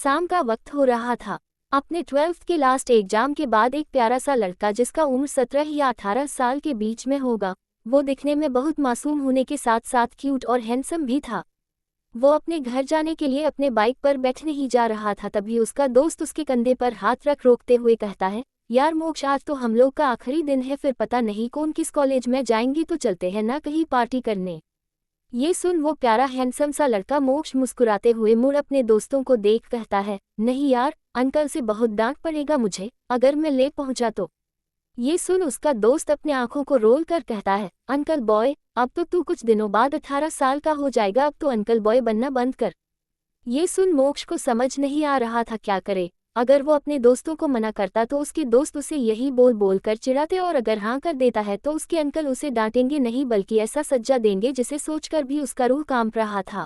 शाम का वक्त हो रहा था। अपने 12th के लास्ट एग्जाम के बाद एक प्यारा सा लड़का जिसका उम्र 17 या 18 साल के बीच में होगा, वो दिखने में बहुत मासूम होने के साथ साथ क्यूट और हैंडसम भी था। वो अपने घर जाने के लिए अपने बाइक पर बैठने ही जा रहा था, तभी उसका दोस्त उसके कंधे पर हाथ रख रोकते हुए कहता है, यार मोक्ष, आज तो हम लोग का आखिरी दिन है, फिर पता नहीं कौन किस कॉलेज में जाएंगी, तो चलते हैं ना कहीं पार्टी करने। ये सुन वो प्यारा हैंडसम सा लड़का मोक्ष मुस्कुराते हुए मुड़ अपने दोस्तों को देख कहता है, नहीं यार, अंकल से बहुत डांट पड़ेगा मुझे अगर मैं लेट पहुंचा तो। ये सुन उसका दोस्त अपने आंखों को रोल कर कहता है, अंकल बॉय, अब तो तू कुछ दिनों बाद 18 साल का हो जाएगा, अब तो अंकल बॉय बनना बंद कर। ये सुन मोक्ष को समझ नहीं आ रहा था क्या करे। अगर वो अपने दोस्तों को मना करता तो उसके दोस्त उसे यही बोल बोल कर चिढ़ाते, और अगर हाँ कर देता है तो उसके अंकल उसे डांटेंगे नहीं बल्कि ऐसा सज्जा देंगे जिसे सोचकर भी उसका रूह कांप रहा था।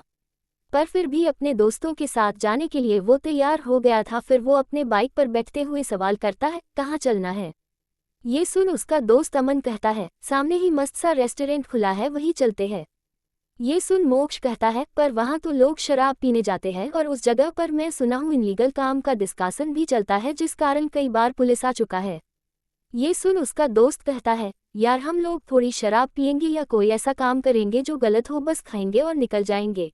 पर फिर भी अपने दोस्तों के साथ जाने के लिए वो तैयार हो गया था। फिर वो अपने बाइक पर बैठते हुए सवाल करता है, कहाँ चलना है। ये सुन उसका दोस्त अमन कहता है, सामने ही मस्त सा रेस्टोरेंट खुला है, वहीं चलते हैं। ये सुन मोक्ष कहता है, पर वहाँ तो लोग शराब पीने जाते हैं और उस जगह पर मैं सुना हूँ इनलीगल काम का डिस्कशन भी चलता है, जिस कारण कई बार पुलिस आ चुका है। ये सुन उसका दोस्त कहता है, यार हम लोग थोड़ी शराब पिएंगे या कोई ऐसा काम करेंगे जो गलत हो, बस खाएंगे और निकल जाएंगे।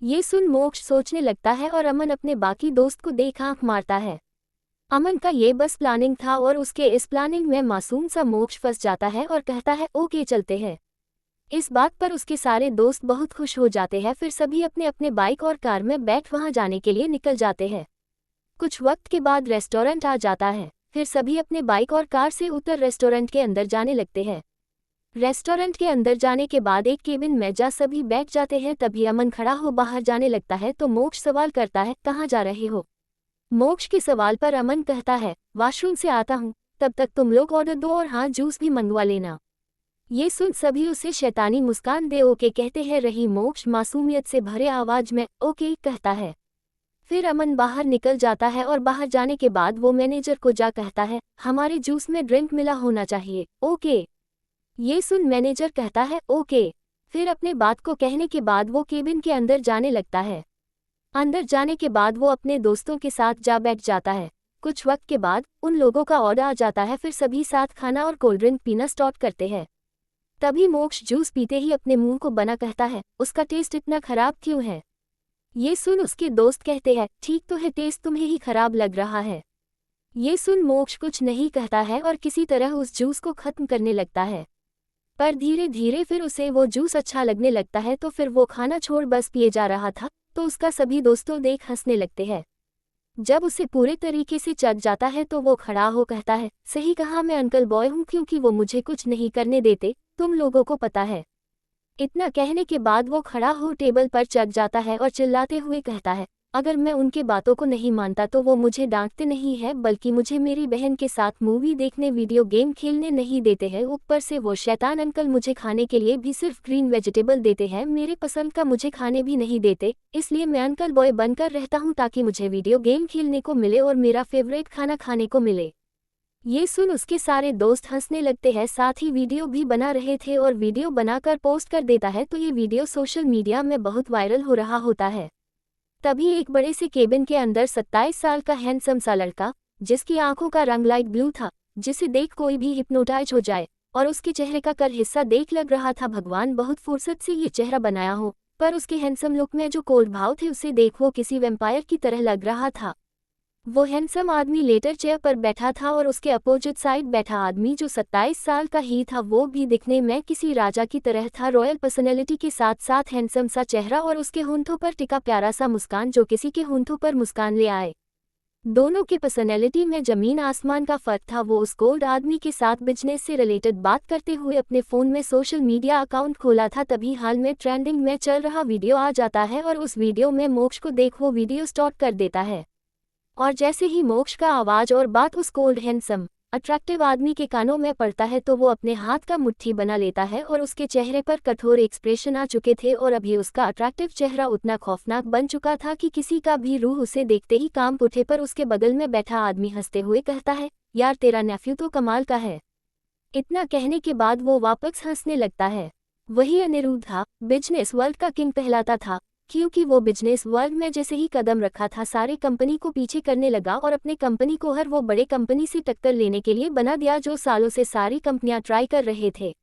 ये सुन मोक्ष सोचने लगता है और अमन अपने बाकी दोस्त को देख आंख मारता है। अमन का ये बस प्लानिंग था और उसके इस प्लानिंग में मासूम सा मोक्ष फंस जाता है और कहता है, ओके चलते हैं। इस बात पर उसके सारे दोस्त बहुत खुश हो जाते हैं। फिर सभी अपने अपने बाइक और कार में बैठ वहां जाने के लिए निकल जाते हैं। कुछ वक्त के बाद रेस्टोरेंट आ जाता है। फिर सभी अपने बाइक और कार से उतर रेस्टोरेंट के अंदर जाने लगते हैं। रेस्टोरेंट के अंदर जाने के बाद एक केबिन में जा सभी बैठ जाते हैं। तभी अमन खड़ा हो बाहर जाने लगता है तो मोक्ष सवाल करता है, कहाँ जा रहे हो। मोक्ष के सवाल पर अमन कहता है, वॉशरूम से आता हूँ, तब तक तुम लोग ऑर्डर दो और हाँ जूस भी मंगवा लेना। ये सुन सभी उसे शैतानी मुस्कान दे ओके कहते हैं। रही मोक्ष मासूमियत से भरे आवाज में ओके कहता है। फिर अमन बाहर निकल जाता है और बाहर जाने के बाद वो मैनेजर को जा कहता है, हमारे जूस में ड्रिंक मिला होना चाहिए, ओके। ये सुन मैनेजर कहता है ओके। फिर अपने बात को कहने के बाद वो केबिन के अंदर जाने लगता है। अंदर जाने के बाद वो अपने दोस्तों के साथ जा बैठ जाता है। कुछ वक्त के बाद उन लोगों का ऑर्डर आ जाता है। फिर सभी साथ खाना और कोल्ड ड्रिंक पीना स्टार्ट करते हैं। तभी मोक्ष जूस पीते ही अपने मुंह को बना कहता है, उसका टेस्ट इतना खराब क्यों है। ये सुन उसके दोस्त कहते हैं, ठीक तो है, टेस्ट तुम्हें ही खराब लग रहा है। ये सुन मोक्ष कुछ नहीं कहता है और किसी तरह उस जूस को खत्म करने लगता है। पर धीरे धीरे फिर उसे वो जूस अच्छा लगने लगता है तो फिर वो खाना छोड़ बस पिए जा रहा था तो उसका सभी दोस्तों देख हंसने लगते हैं। जब उसे पूरे तरीके से चढ़ जाता है तो वो खड़ा हो कहता है, सही कहा, मैं अंकल बॉय हूँ क्योंकि वो मुझे कुछ नहीं करने देते, तुम लोगों को पता है। इतना कहने के बाद वो खड़ा हो टेबल पर चढ़ जाता है और चिल्लाते हुए कहता है, अगर मैं उनके बातों को नहीं मानता तो वो मुझे डांटते नहीं है बल्कि मुझे मेरी बहन के साथ मूवी देखने वीडियो गेम खेलने नहीं देते हैं। ऊपर से वो शैतान अंकल मुझे खाने के लिए भी सिर्फ ग्रीन वेजिटेबल देते हैं, मेरे पसंद का मुझे खाने भी नहीं देते, इसलिए मैं अंकल बॉय बनकर रहता हूँ ताकि मुझे वीडियो गेम खेलने को मिले और मेरा फेवरेट खाना खाने को मिले। ये सुन उसके सारे दोस्त हंसने लगते हैं, साथ ही वीडियो भी बना रहे थे और वीडियो बनाकर पोस्ट कर देता है तो ये वीडियो सोशल मीडिया में बहुत वायरल हो रहा होता है। तभी एक बड़े से केबिन के अंदर 27 साल का हैंडसम सा लड़का, जिसकी आंखों का रंग लाइट ब्लू था, जिसे देख कोई भी हिप्नोटाइज हो जाए, और उसके चेहरे का कर हिस्सा देख लग रहा था भगवान बहुत फुर्सत से ये चेहरा बनाया हो, पर उसके हैंडसम लुक में जो कोल्ड भाव थे उसे देख वो किसी वैम्पायर की तरह लग रहा था। वो हैंडसम आदमी लेटर चेयर पर बैठा था और उसके अपोजिट साइड बैठा आदमी जो 27 साल का ही था वो भी दिखने में किसी राजा की तरह था, रॉयल पर्सनैलिटी के साथ साथ हैंडसम सा चेहरा और उसके होंठों पर टिका प्यारा सा मुस्कान जो किसी के होंठों पर मुस्कान ले आए। दोनों की पर्सनैलिटी में जमीन आसमान का फर्क था। वो उस कोल्ड आदमी के साथ बिजनेस से रिलेटेड बात करते हुए अपने फ़ोन में सोशल मीडिया अकाउंट खोला था। तभी हाल में ट्रेंडिंग में चल रहा वीडियो आ जाता है और उस वीडियो में मोक्ष को देख वो वीडियो स्टॉप कर देता है। और जैसे ही मोक्ष का आवाज़ और बात उस कोल्ड हैंडसम अट्रैक्टिव आदमी के कानों में पड़ता है तो वो अपने हाथ का मुट्ठी बना लेता है और उसके चेहरे पर कठोर एक्सप्रेशन आ चुके थे और अभी उसका अट्रैक्टिव चेहरा उतना खौफनाक बन चुका था कि किसी का भी रूह उसे देखते ही कांप उठे। पर उसके बगल में बैठा आदमी हंसते हुए कहता है, यार तेरा नेफ्यू तो कमाल का है। इतना कहने के बाद वो वापस हंसने लगता है। वही अनिरुद्ध था, बिजनेस वर्ल्ड का किंग कहलाता था, क्योंकि वो बिजनेस वर्ल्ड में जैसे ही कदम रखा था सारे कंपनी को पीछे करने लगा और अपने कंपनी को हर वो बड़े कंपनी से टक्कर लेने के लिए बना दिया जो सालों से सारी कंपनियां ट्राई कर रहे थे।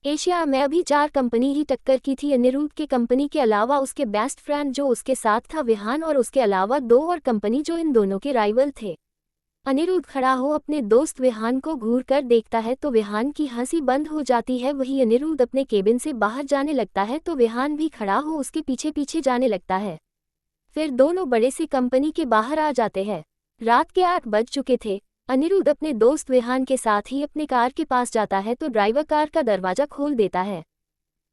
एशिया में अभी 4 कंपनी ही टक्कर की थी अनिरुद्ध के कंपनी के अलावा उसके बेस्ट फ्रेंड जो उसके साथ था विहान और उसके अलावा 2 और कंपनी जो इन दोनों के राइवल थे। अनिरुद्ध खड़ा हो अपने दोस्त विहान को घूर कर देखता है तो विहान की हंसी बंद हो जाती है। वही अनिरुद्ध अपने केबिन से बाहर जाने लगता है तो विहान भी खड़ा हो उसके पीछे पीछे जाने लगता है। फिर दोनों बड़े सी कंपनी के बाहर आ जाते हैं। रात के 8 बज चुके थे। अनिरुद्ध अपने दोस्त विहान के साथ ही अपने कार के पास जाता है तो ड्राइवर कार का दरवाजा खोल देता है।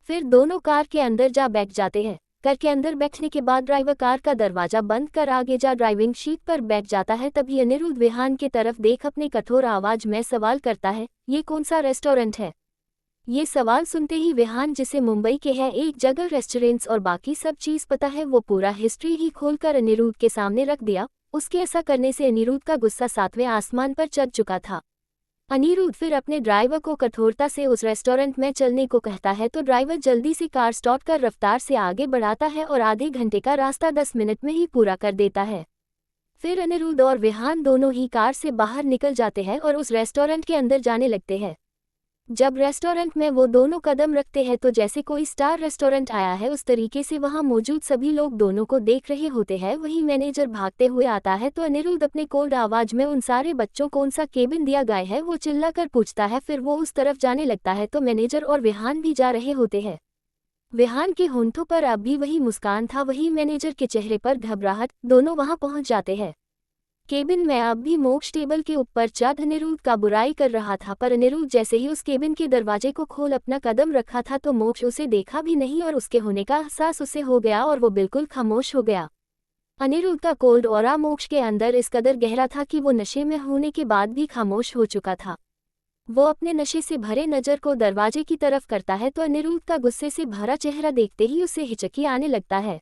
फिर दोनों कार के अंदर जा बैठ जाते हैं। कार के अंदर बैठने के बाद ड्राइवर कार का दरवाजा बंद कर आगे जा ड्राइविंग सीट पर बैठ जाता है। तभी अनिरुद्ध विहान की तरफ देख अपने कठोर आवाज में सवाल करता है, ये कौन सा रेस्टोरेंट है? ये सवाल सुनते ही विहान जिसे मुंबई के है एक जगह रेस्टोरेंट्स और बाकी सब चीज पता है वो पूरा हिस्ट्री ही खोलकर अनिरुद्ध के सामने रख दिया। उसके ऐसा करने से अनिरुद्ध का गुस्सा 7वें आसमान पर चढ़ चुका था। अनिरुद्ध फिर अपने ड्राइवर को कठोरता से उस रेस्टोरेंट में चलने को कहता है तो ड्राइवर जल्दी से कार स्टार्ट कर रफ्तार से आगे बढ़ाता है और आधे घंटे का रास्ता 10 मिनट में ही पूरा कर देता है। फिर अनिरुद्ध और विहान दोनों ही कार से बाहर निकल जाते हैं और उस रेस्टोरेंट के अंदर जाने लगते हैं। जब रेस्टोरेंट में वो दोनों कदम रखते हैं तो जैसे कोई स्टार रेस्टोरेंट आया है उस तरीके से वहां मौजूद सभी लोग दोनों को देख रहे होते हैं। वही मैनेजर भागते हुए आता है तो अनिरुद्ध अपने कोल्ड आवाज में उन सारे बच्चों कौन सा केबिन दिया गया है वो चिल्लाकर पूछता है। फिर वो उस तरफ जाने लगता है तो मैनेजर और विहान भी जा रहे होते हैं। विहान के होंठों पर अब भी वही मुस्कान था, वही मैनेजर के चेहरे पर घबराहट। दोनों वहां पहुंच जाते हैं। केबिन में अब भी मोक्ष टेबल के ऊपर चढ़ अनिरुद्ध का बुराई कर रहा था पर अनिरुद्ध जैसे ही उस केबिन के दरवाजे को खोल अपना कदम रखा था तो मोक्ष उसे देखा भी नहीं और उसके होने का एहसास उसे हो गया और वो बिल्कुल खामोश हो गया। अनिरुद्ध का कोल्ड ऑरा मोक्ष के अंदर इस कदर गहरा था कि वो नशे में होने के बाद भी खामोश हो चुका था। वो अपने नशे से भरे नजर को दरवाजे की तरफ करता है तो अनिरुद्ध का गुस्से से भरा चेहरा देखते ही उसे हिचकी आने लगता है।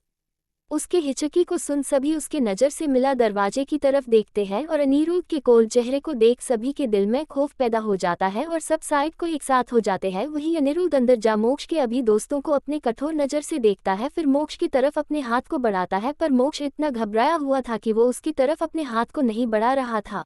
उसके हिचकी को सुन सभी उसके नज़र से मिला दरवाजे की तरफ देखते हैं और अनिरुद्ध के कोल्ड चेहरे को देख सभी के दिल में खौफ पैदा हो जाता है और सब साइड को एक साथ हो जाते हैं। वही अनिरुद्ध अंदर जा मोक्ष के अभी दोस्तों को अपने कठोर नज़र से देखता है। फिर मोक्ष की तरफ अपने हाथ को बढ़ाता है पर मोक्ष इतना घबराया हुआ था कि वो उसकी तरफ अपने हाथ को नहीं बढ़ा रहा था।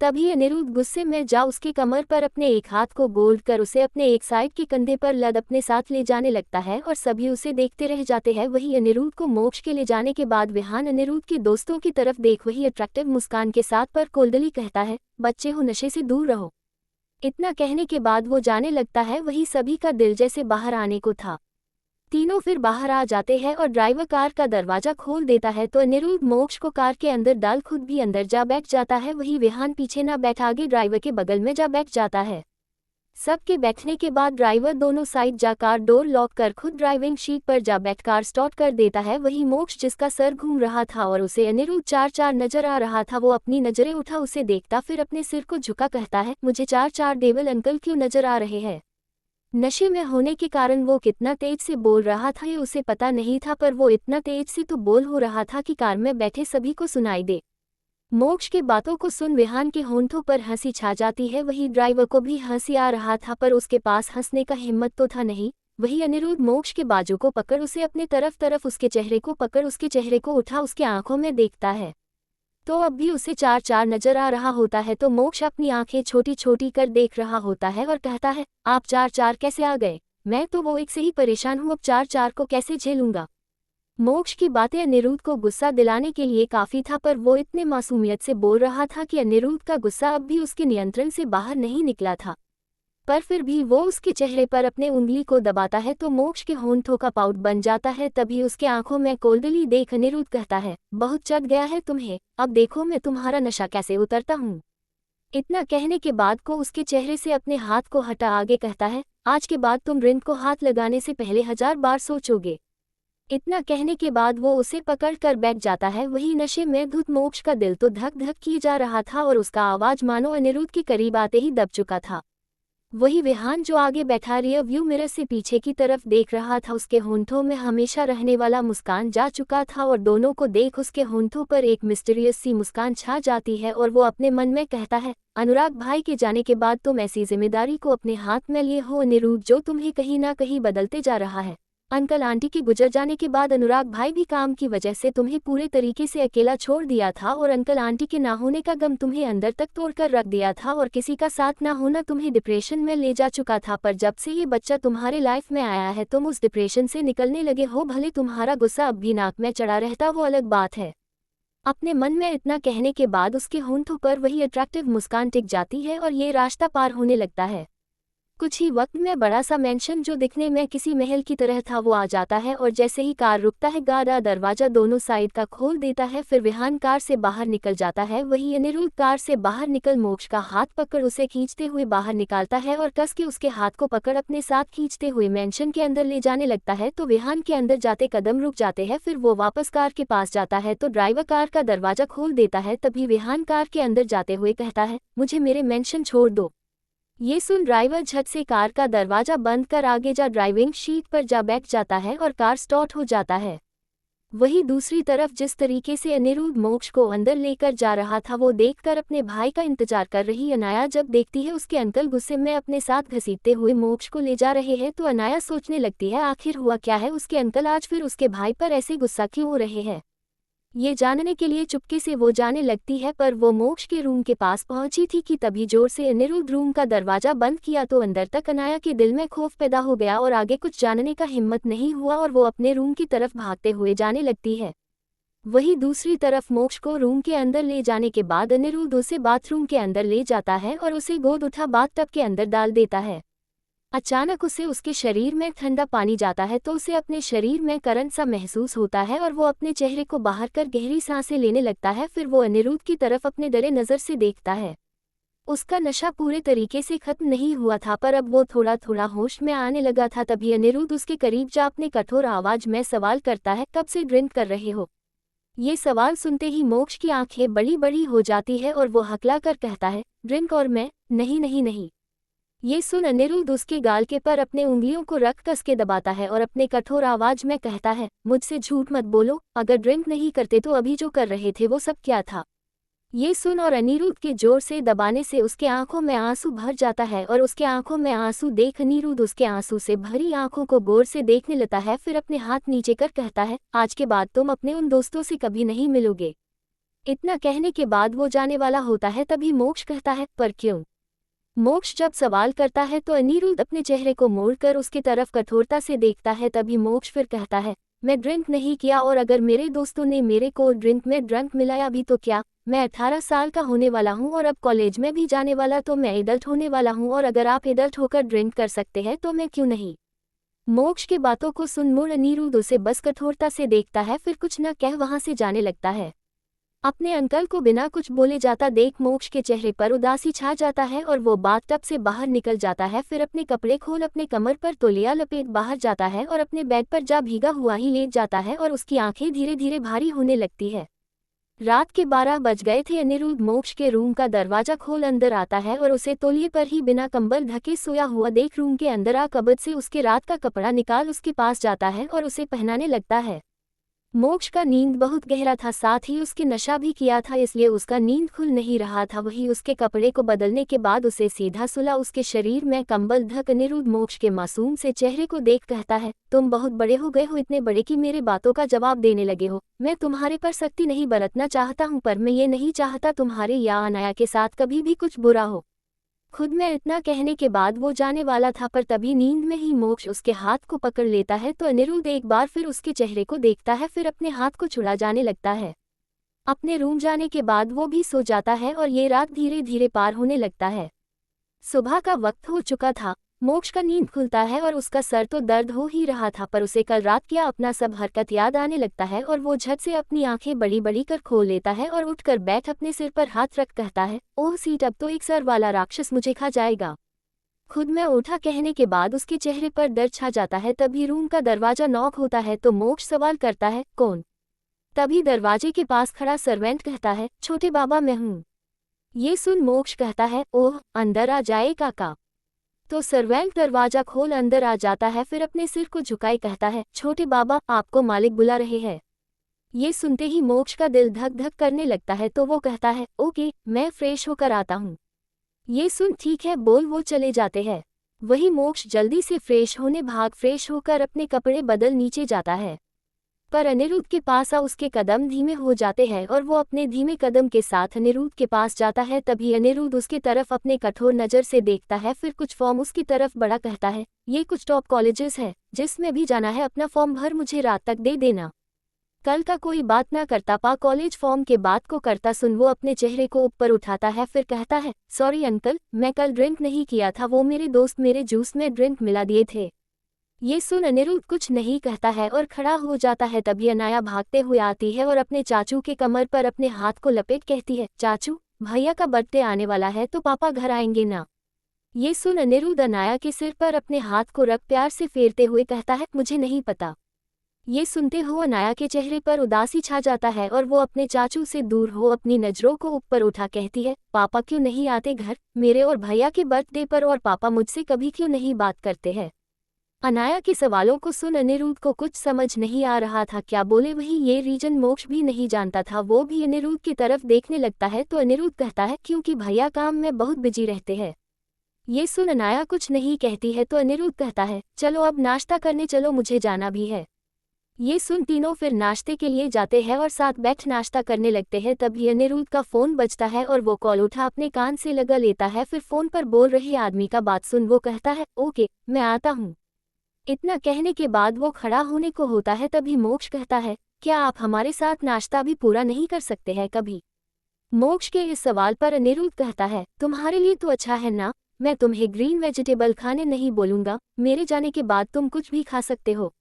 तभी अनिरुद्ध गुस्से में जा उसके कमर पर अपने एक हाथ को गोल्ड कर उसे अपने एक साइड के कंधे पर लद अपने साथ ले जाने लगता है और सभी उसे देखते रह जाते हैं। वही अनिरुद्ध को मोक्ष के ले जाने के बाद विहान अनिरुद्ध के दोस्तों की तरफ देख वही अट्रैक्टिव मुस्कान के साथ पर कोल्डली कहता है, बच्चे हो नशे से दूर रहो। इतना कहने के बाद वो जाने लगता है। वही सभी का दिल जैसे बाहर आने को था। तीनों फिर बाहर आ जाते हैं और ड्राइवर कार का दरवाजा खोल देता है तो अनिरुद्ध मोक्ष को कार के अंदर डाल खुद भी अंदर जा बैठ जाता है। वही विहान पीछे ना बैठ आगे ड्राइवर के बगल में जा बैठ जाता है। सबके बैठने के बाद ड्राइवर दोनों साइड जा कार डोर लॉक कर खुद ड्राइविंग सीट पर जा बैठ कार स्टार्ट कर देता है। वही मोक्ष जिसका सर घूम रहा था और उसे अनिरुद्ध चार चार नजर आ रहा था वो अपनी नजरें उठा उसे देखता फिर अपने सिर को झुका कहता है, मुझे चार चार डेविल अंकल क्यों नजर आ रहे हैं? नशे में होने के कारण वो कितना तेज से बोल रहा था ये उसे पता नहीं था पर वो इतना तेज से तो बोल हो रहा था कि कार में बैठे सभी को सुनाई दे। मोक्ष के बातों को सुन विहान के होंठों पर हंसी छा जाती है। वही ड्राइवर को भी हंसी आ रहा था पर उसके पास हंसने का हिम्मत तो था नहीं। वही अनिरुद्ध मोक्ष के बाजू को पकड़ उसे अपने तरफ उसके चेहरे को पकड़ उसके चेहरे को उठा उसके आंखों में देखता है तो अब भी उसे चार चार नजर आ रहा होता है तो मोक्ष अपनी आंखें छोटी छोटी कर देख रहा होता है और कहता है, आप चार चार कैसे आ गए? मैं तो वो एक से ही परेशान हूँ, अब चार चार को कैसे झेलूंगा? मोक्ष की बातें अनिरुद्ध को गुस्सा दिलाने के लिए काफी था पर वो इतने मासूमियत से बोल रहा था कि अनिरुद्ध का गुस्सा अब भी उसके नियंत्रण से बाहर नहीं निकला था। पर फिर भी वो उसके चेहरे पर अपने उंगली को दबाता है तो मोक्ष के होंठों का पाउट बन जाता है। तभी उसके आंखों में कोल्डली देख अनिरुद्ध कहता है, बहुत चढ़ गया है तुम्हें, अब देखो मैं तुम्हारा नशा कैसे उतरता हूँ। इतना कहने के बाद को उसके चेहरे से अपने हाथ को हटा आगे कहता है, आज के बाद तुम रिंग को हाथ लगाने से पहले 1000 बार सोचोगे। इतना कहने के बाद वो उसे पकड़ कर बैठ जाता है। वही नशे में धुत मोक्ष का दिल तो धक धक किए जा रहा था और उसका आवाज मानो अनिरुद्ध के करीब आते ही दब चुका था। वही विहान जो आगे बैठा रियर व्यू मिरर से पीछे की तरफ देख रहा था उसके होंठों में हमेशा रहने वाला मुस्कान जा चुका था और दोनों को देख उसके होंठों पर एक मिस्टीरियस सी मुस्कान छा जाती है और वो अपने मन में कहता है, अनुराग भाई के जाने के बाद तुम ऐसी जिम्मेदारी को अपने हाथ में लिए हो अनिरुद्ध जो तुम्हें कहीं ना कहीं बदलते जा रहा है। अंकल आंटी के गुजर जाने के बाद अनुराग भाई भी काम की वजह से तुम्हें पूरे तरीके से अकेला छोड़ दिया था और अंकल आंटी के ना होने का गम तुम्हें अंदर तक तोड़कर रख दिया था और किसी का साथ ना होना तुम्हें डिप्रेशन में ले जा चुका था। पर जब से ये बच्चा तुम्हारे लाइफ में आया है तुम उस डिप्रेशन से निकलने लगे हो। भले तुम्हारा गुस्सा अब भी नाक में चढ़ा रहता वो अलग बात है। अपने मन में इतना कहने के बाद उसके होंठों पर वही अट्रैक्टिव मुस्कान टिक जाती है और ये रास्ता पार होने लगता है। कुछ ही वक्त में बड़ा सा मेंशन जो दिखने में किसी महल की तरह था वो आ जाता है और जैसे ही कार रुकता है गाड़ा दरवाजा दोनों साइड का खोल देता है। फिर विहान कार से बाहर निकल जाता है। वही अनिरुद्ध कार से बाहर निकल मोक्ष का हाथ पकड़ उसे खींचते हुए बाहर निकालता है और कस के उसके हाथ को पकड़ अपने साथ खींचते हुए मेंशन के अंदर ले जाने लगता है। तो विहान के अंदर जाते कदम रुक जाते हैं। फिर वो वापस कार के पास जाता है तो ड्राइवर कार का दरवाजा खोल देता है। तभी विहान कार के अंदर जाते हुए कहता है, मुझे मेरे मेंशन छोड़ दो। ये सुन ड्राइवर झट से कार का दरवाजा बंद कर आगे जा ड्राइविंग सीट पर जा बैठ जाता है और कार स्टार्ट हो जाता है। वहीं दूसरी तरफ जिस तरीके से अनिरुद्ध मोक्ष को अंदर लेकर जा रहा था वो देखकर अपने भाई का इंतजार कर रही अनाया जब देखती है उसके अंकल गुस्से में अपने साथ घसीटते हुए मोक्ष को ले जा रहे हैं तो अनाया सोचने लगती है आखिर हुआ क्या है, उसके अंकल आज फिर उसके भाई पर ऐसे गुस्सा क्यों हो रहे हैं। ये जानने के लिए चुपके से वो जाने लगती है पर वो मोक्ष के रूम के पास पहुंची थी कि तभी जोर से अनिरुद्ध रूम का दरवाजा बंद किया तो अंदर तक अनाया के दिल में खौफ पैदा हो गया और आगे कुछ जानने का हिम्मत नहीं हुआ और वो अपने रूम की तरफ भागते हुए जाने लगती है। वहीं दूसरी तरफ मोक्ष को रूम के अंदर ले जाने के बाद अनिरुद्ध उसे बाथरूम के अंदर ले जाता है और उसे गोद उठा बाथटब के अंदर डाल देता है। अचानक उसे उसके शरीर में ठंडा पानी जाता है तो उसे अपने शरीर में करंट सा महसूस होता है और वो अपने चेहरे को बाहर कर गहरी सांसें लेने लगता है। फिर वो अनिरुद्ध की तरफ अपने डरे नज़र से देखता है। उसका नशा पूरे तरीके से खत्म नहीं हुआ था पर अब वो थोड़ा थोड़ा होश में आने लगा था। तभी अनिरुद्ध उसके करीब जा अपने कठोर आवाज में सवाल करता है, कब से ड्रिंक कर रहे हो। ये सवाल सुनते ही मोक्ष की आंखें बड़ी बड़ी हो जाती है और वो हकला कर कहता है, ड्रिंक और मैं, नहीं नहीं नहीं। ये सुन अनिरुद्ध उसके गाल के पर अपने उंगलियों को रख कस के दबाता है और अपने कठोर आवाज में कहता है, मुझसे झूठ मत बोलो, अगर ड्रिंक नहीं करते तो अभी जो कर रहे थे वो सब क्या था। ये सुन और अनिरुद्ध के जोर से दबाने से उसके आंखों में आंसू भर जाता है और उसके आंखों में आंसू देख अनिरुद्ध उसके आंसू से भरी आंखों को गौर से देखने लगता है। फिर अपने हाथ नीचे कर कहता है, आज के बाद तुम अपने उन दोस्तों से कभी नहीं मिलोगे। इतना कहने के बाद वो जाने वाला होता है तभी मोक्ष कहता है, पर क्यों। मोक्ष जब सवाल करता है तो अनिरुद्ध अपने चेहरे को मोड़कर उसकी तरफ कठोरता से देखता है। तभी मोक्ष फिर कहता है, मैं ड्रिंक नहीं किया और अगर मेरे दोस्तों ने मेरे को ड्रिंक में ड्रंक मिलाया भी तो क्या। मैं 18 साल का होने वाला हूँ और अब कॉलेज में भी जाने वाला तो मैं एडल्ट होने वाला हूँ और अगर आप एडल्ट होकर ड्रिंक कर सकते हैं तो मैं क्यों नहीं। मोक्ष की बातों को सुन मुड़ अनिरुद्ध उसे बस कठोरता से देखता है फिर कुछ न कह वहां से जाने लगता है। अपने अंकल को बिना कुछ बोले जाता देख मोक्ष के चेहरे पर उदासी छा जाता है और वो बाथटब से बाहर निकल जाता है। फिर अपने कपड़े खोल अपने कमर पर तौलिया लपेट बाहर जाता है और अपने बेड पर जा भीगा हुआ ही लेट जाता है और उसकी आंखें धीरे धीरे भारी होने लगती है। रात के 12 बज गए थे। अनिरुद्ध मोक्ष के रूम का दरवाजा खोल अंदर आता है और उसे तौलिए पर ही बिना कंबल ढके सोया हुआ देख रूम के अंदर आ कबर्ड से उसके रात का कपड़ा निकाल उसके पास जाता है और उसे पहनाने लगता है। मोक्ष का नींद बहुत गहरा था, साथ ही उसके नशा भी किया था इसलिए उसका नींद खुल नहीं रहा था। वही उसके कपड़े को बदलने के बाद उसे सीधा सुला उसके शरीर में कंबल ढक अनिरुद्ध मोक्ष के मासूम से चेहरे को देख कहता है, तुम बहुत बड़े हो गए हो, इतने बड़े कि मेरे बातों का जवाब देने लगे हो। मैं तुम्हारे पर सख्ती नहीं बरतना चाहता हूँ पर मैं ये नहीं चाहता तुम्हारे या अनाया के साथ कभी भी कुछ बुरा हो। खुद में इतना कहने के बाद वो जाने वाला था पर तभी नींद में ही मोक्ष उसके हाथ को पकड़ लेता है तो अनिरुद्ध एक बार फिर उसके चेहरे को देखता है फिर अपने हाथ को छुड़ा जाने लगता है। अपने रूम जाने के बाद वो भी सो जाता है और ये रात धीरे धीरे पार होने लगता है। सुबह का वक्त हो चुका था। मोक्ष का नींद खुलता है और उसका सर तो दर्द हो ही रहा था पर उसे कल रात किया अपना सब हरकत याद आने लगता है और वो झट से अपनी आंखें बड़ी बड़ी कर खोल लेता है और उठकर बैठ अपने सिर पर हाथ रख कहता है, ओह सीट, अब तो एक सर वाला राक्षस मुझे खा जाएगा। खुद में उठा कहने के बाद उसके चेहरे पर दर्द छा जाता है। तभी रूम का दरवाजा नॉक होता है तो मोक्ष सवाल करता है, कौन। तभी दरवाजे के पास खड़ा सर्वेंट कहता है, छोटे बाबा मैं हूँ। ये सुन मोक्ष कहता है, ओह अंदर आ जाए काका। तो सर्वेंट दरवाजा खोल अंदर आ जाता है फिर अपने सिर को झुकाए कहता है, छोटे बाबा आपको मालिक बुला रहे हैं। ये सुनते ही मोक्ष का दिल धक धक करने लगता है तो वो कहता है, ओके मैं फ्रेश होकर आता हूँ। ये सुन ठीक है बोल वो चले जाते हैं। वही मोक्ष जल्दी से फ्रेश होकर अपने कपड़े बदल नीचे जाता है, पर अनिरुद्ध के पास उसके कदम धीमे हो जाते हैं और वो अपने धीमे कदम के साथ अनिरुद्ध के पास जाता है। तभी अनिरुद्ध उसकी तरफ अपने कठोर नज़र से देखता है, फिर कुछ फॉर्म उसकी तरफ बढ़ा कहता है, ये कुछ टॉप कॉलेजेस है जिसमें भी जाना है, अपना फॉर्म भर मुझे रात तक दे देना। कल का कोई बात ना करता पा कॉलेज फॉर्म के बात को करता सुन वो अपने चेहरे को ऊपर उठाता है, फिर कहता है, सॉरी अंकल, मैं कल ड्रिंक नहीं किया था, वो मेरे दोस्त मेरे जूस में ड्रिंक मिला दिए थे। ये सुन अनिरुद्ध कुछ नहीं कहता है और खड़ा हो जाता है। तभी अनाया भागते हुए आती है और अपने चाचू के कमर पर अपने हाथ को लपेट कहती है, चाचू भैया का बर्थडे आने वाला है तो पापा घर आएंगे ना। ये सुन अनिरुद्ध अनाया के सिर पर अपने हाथ को रख प्यार से फेरते हुए कहता है, मुझे नहीं पता। ये सुनते हो अनाया के चेहरे पर उदासी छा जाता है और वो अपने चाचू से दूर हो अपनी नज़रों को ऊपर उठा कहती है, पापा क्यों नहीं आते घर मेरे और भैया के बर्थडे पर, और पापा मुझसे कभी क्यों नहीं बात करते हैं। अनाया के सवालों को सुन अनिरुद्ध को कुछ समझ नहीं आ रहा था, क्या बोले वही ये रीजन मोक्ष भी नहीं जानता था। वो भी अनिरुद्ध की तरफ देखने लगता है तो अनिरुद्ध कहता है, क्योंकि भैया काम में बहुत बिजी रहते हैं। ये सुन अनाया कुछ नहीं कहती है तो अनिरुद्ध कहता है, चलो अब नाश्ता करने चलो, मुझे जाना भी है। ये सुन तीनों फिर नाश्ते के लिए जाते हैं और साथ बैठ नाश्ता करने लगते हैं। तभी अनिरुद्ध का फ़ोन बजता है और वो कॉल उठा अपने कान से लगा लेता है। फिर फ़ोन पर बोल रहे आदमी का बात सुन वो कहता है, ओके मैं आता हूँ। इतना कहने के बाद वो खड़ा होने को होता है। तभी मोक्ष कहता है, क्या आप हमारे साथ नाश्ता भी पूरा नहीं कर सकते हैं कभी। मोक्ष के इस सवाल पर अनिरुद्ध कहता है, तुम्हारे लिए तो अच्छा है ना, मैं तुम्हें ग्रीन वेजिटेबल खाने नहीं बोलूँगा, मेरे जाने के बाद तुम कुछ भी खा सकते हो।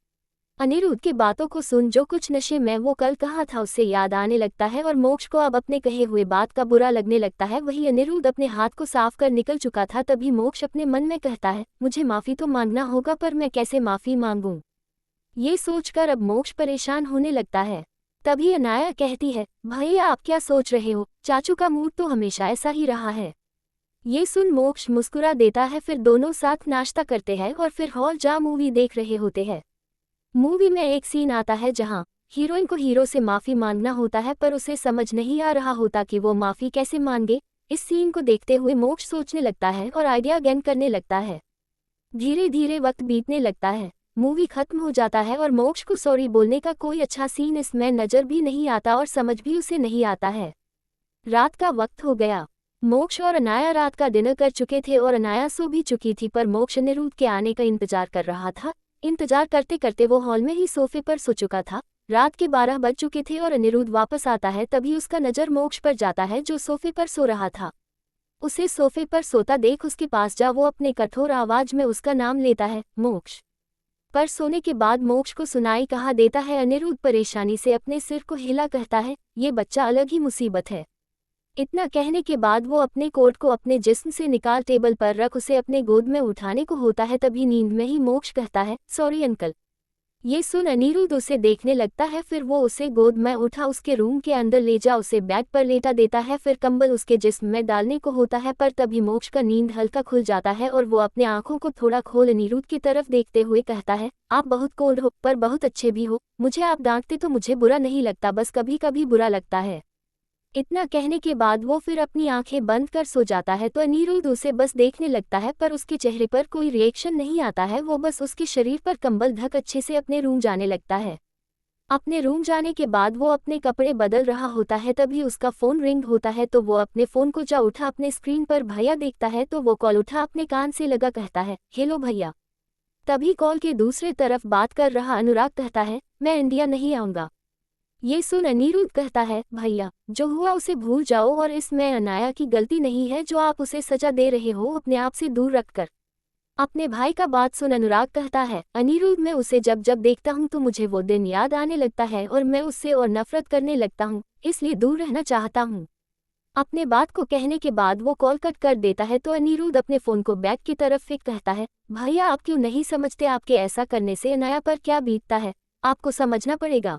अनिरुद्ध की बातों को सुन जो कुछ नशे में वो कल कहा था उससे याद आने लगता है और मोक्ष को अब अपने कहे हुए बात का बुरा लगने लगता है। वही अनिरुद्ध अपने हाथ को साफ कर निकल चुका था। तभी मोक्ष अपने मन में कहता है, मुझे माफ़ी तो मांगना होगा, पर मैं कैसे माफ़ी मांगूं। ये सोचकर अब मोक्ष परेशान होने लगता है। तभी अनाया कहती है, भैया आप क्या सोच रहे हो, चाचू का मूड तो हमेशा ऐसा ही रहा है। ये सुन मोक्ष मुस्कुरा देता है। फिर दोनों साथ नाश्ता करते हैं और फिर हॉल जा मूवी देख रहे होते हैं। मूवी में एक सीन आता है जहां हीरोइन को हीरो से माफ़ी मांगना होता है, पर उसे समझ नहीं आ रहा होता कि वो माफ़ी कैसे मांगे। इस सीन को देखते हुए मोक्ष सोचने लगता है और आइडिया गेन करने लगता है। धीरे धीरे वक्त बीतने लगता है, मूवी खत्म हो जाता है और मोक्ष को सॉरी बोलने का कोई अच्छा सीन इसमें नज़र भी नहीं आता और समझ भी उसे नहीं आता है। रात का वक्त हो गया। मोक्ष और अनाया रात का डिनर कर चुके थे और अनाया सो भी चुकी थी, पर मोक्ष अनिरुद्ध के आने का इंतजार कर रहा था। इंतजार करते करते वो हॉल में ही सोफे पर सो चुका था। रात के 12 बज चुके थे और अनिरुद्ध वापस आता है। तभी उसका नज़र मोक्ष पर जाता है जो सोफे पर सो रहा था। उसे सोफे पर सोता देख उसके पास जा वो अपने कठोर आवाज में उसका नाम लेता है, मोक्ष। पर सोने के बाद मोक्ष को सुनाई कहा देता है। अनिरुद्ध परेशानी से अपने सिर को हिला कहता है, ये बच्चा अलग ही मुसीबत है। इतना कहने के बाद वो अपने कोट को अपने जिस्म से निकाल टेबल पर रख उसे अपने गोद में उठाने को होता है। तभी नींद में ही मोक्ष कहता है, सॉरी अंकल। ये सुन अनिरुद्ध उसे देखने लगता है। फिर वो उसे गोद में उठा उसके रूम के अंदर ले जा उसे बेड पर लेटा देता है। फिर कंबल उसके जिस्म में डालने को होता है, पर तभी मोक्ष का नींद हल्का खुल जाता है और वो अपने आंखों को थोड़ा खोल अनिरुद्ध की तरफ देखते हुए कहता है, आप बहुत कोल्ड हो पर बहुत अच्छे भी हो। मुझे आप डांटते तो मुझे बुरा नहीं लगता, बस कभी कभी बुरा लगता है। इतना कहने के बाद वो फिर अपनी आंखें बंद कर सो जाता है। तो अनिरुद्ध उसे बस देखने लगता है, पर उसके चेहरे पर कोई रिएक्शन नहीं आता है। वो बस उसके शरीर पर कंबल ढक अच्छे से अपने रूम जाने लगता है। अपने रूम जाने के बाद वो अपने कपड़े बदल रहा होता है। तभी उसका फ़ोन रिंग होता है तो वो अपने फ़ोन को जा उठा अपने स्क्रीन पर भैया देखता है तो वो कॉल उठा अपने कान से लगा कहता है, हेलो भैया। तभी कॉल के दूसरे तरफ बात कर रहा अनुराग कहता है, मैं इंडिया नहीं आऊँगा। ये सुन अनिरुद्ध कहता है, भैया जो हुआ उसे भूल जाओ और इसमें अनाया की गलती नहीं है जो आप उसे सजा दे रहे हो अपने आप से दूर रखकर। अपने भाई का बात सुन अनुराग कहता है, अनिरुद्ध मैं उसे जब जब देखता हूँ तो मुझे वो दिन याद आने लगता है और मैं उससे और नफरत करने लगता हूँ, इसलिए दूर रहना चाहता हूँ। अपने बात को कहने के बाद वो कॉल कट कर देता है तो अनिरुद्ध अपने फ़ोन को बैग की तरफ फेंक कहता है, भैया आप क्यों नहीं समझते, आपके ऐसा करने से अनाया पर क्या बीतता है, आपको समझना पड़ेगा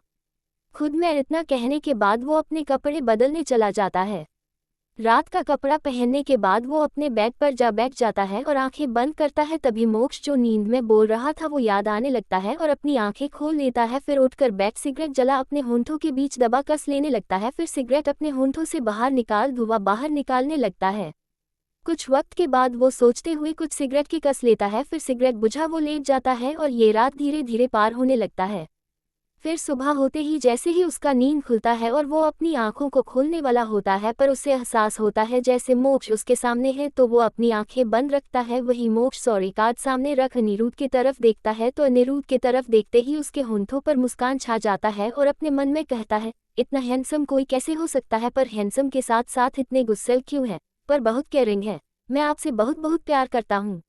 खुद में। इतना कहने के बाद वो अपने कपड़े बदलने चला जाता है। रात का कपड़ा पहनने के बाद वो अपने बेड पर जा बैठ जाता है और आंखें बंद करता है। तभी मोक्ष जो नींद में बोल रहा था वो याद आने लगता है और अपनी आंखें खोल लेता है। फिर उठकर बैठ सिगरेट जला अपने होंठों के बीच दबा कस लेने लगता है। फिर सिगरेट अपने होंठों से बाहर निकाल धुआं बाहर निकालने लगता है। कुछ वक्त के बाद वो सोचते हुए कुछ सिगरेट की कस लेता है, फिर सिगरेट बुझा वो लेट जाता है और ये रात धीरे धीरे पार होने लगता है। फिर सुबह होते ही जैसे ही उसका नींद खुलता है और वो अपनी आंखों को खोलने वाला होता है, पर उसे एहसास होता है जैसे मोक्ष उसके सामने है, तो वो अपनी आंखें बंद रखता है। वही मोक्ष सॉरी कार्ड सामने रख अनिरुद्ध की तरफ देखता है, तो अनिरुद्ध की तरफ देखते ही उसके होंठों पर मुस्कान छा जाता है और अपने मन में कहता है, इतना हैंडसम कोई कैसे हो सकता है, पर हैंडसम के साथ साथ इतने गुस्सैल क्यों है, पर बहुत केयरिंग है, मैं आपसे बहुत बहुत प्यार करता हूँ।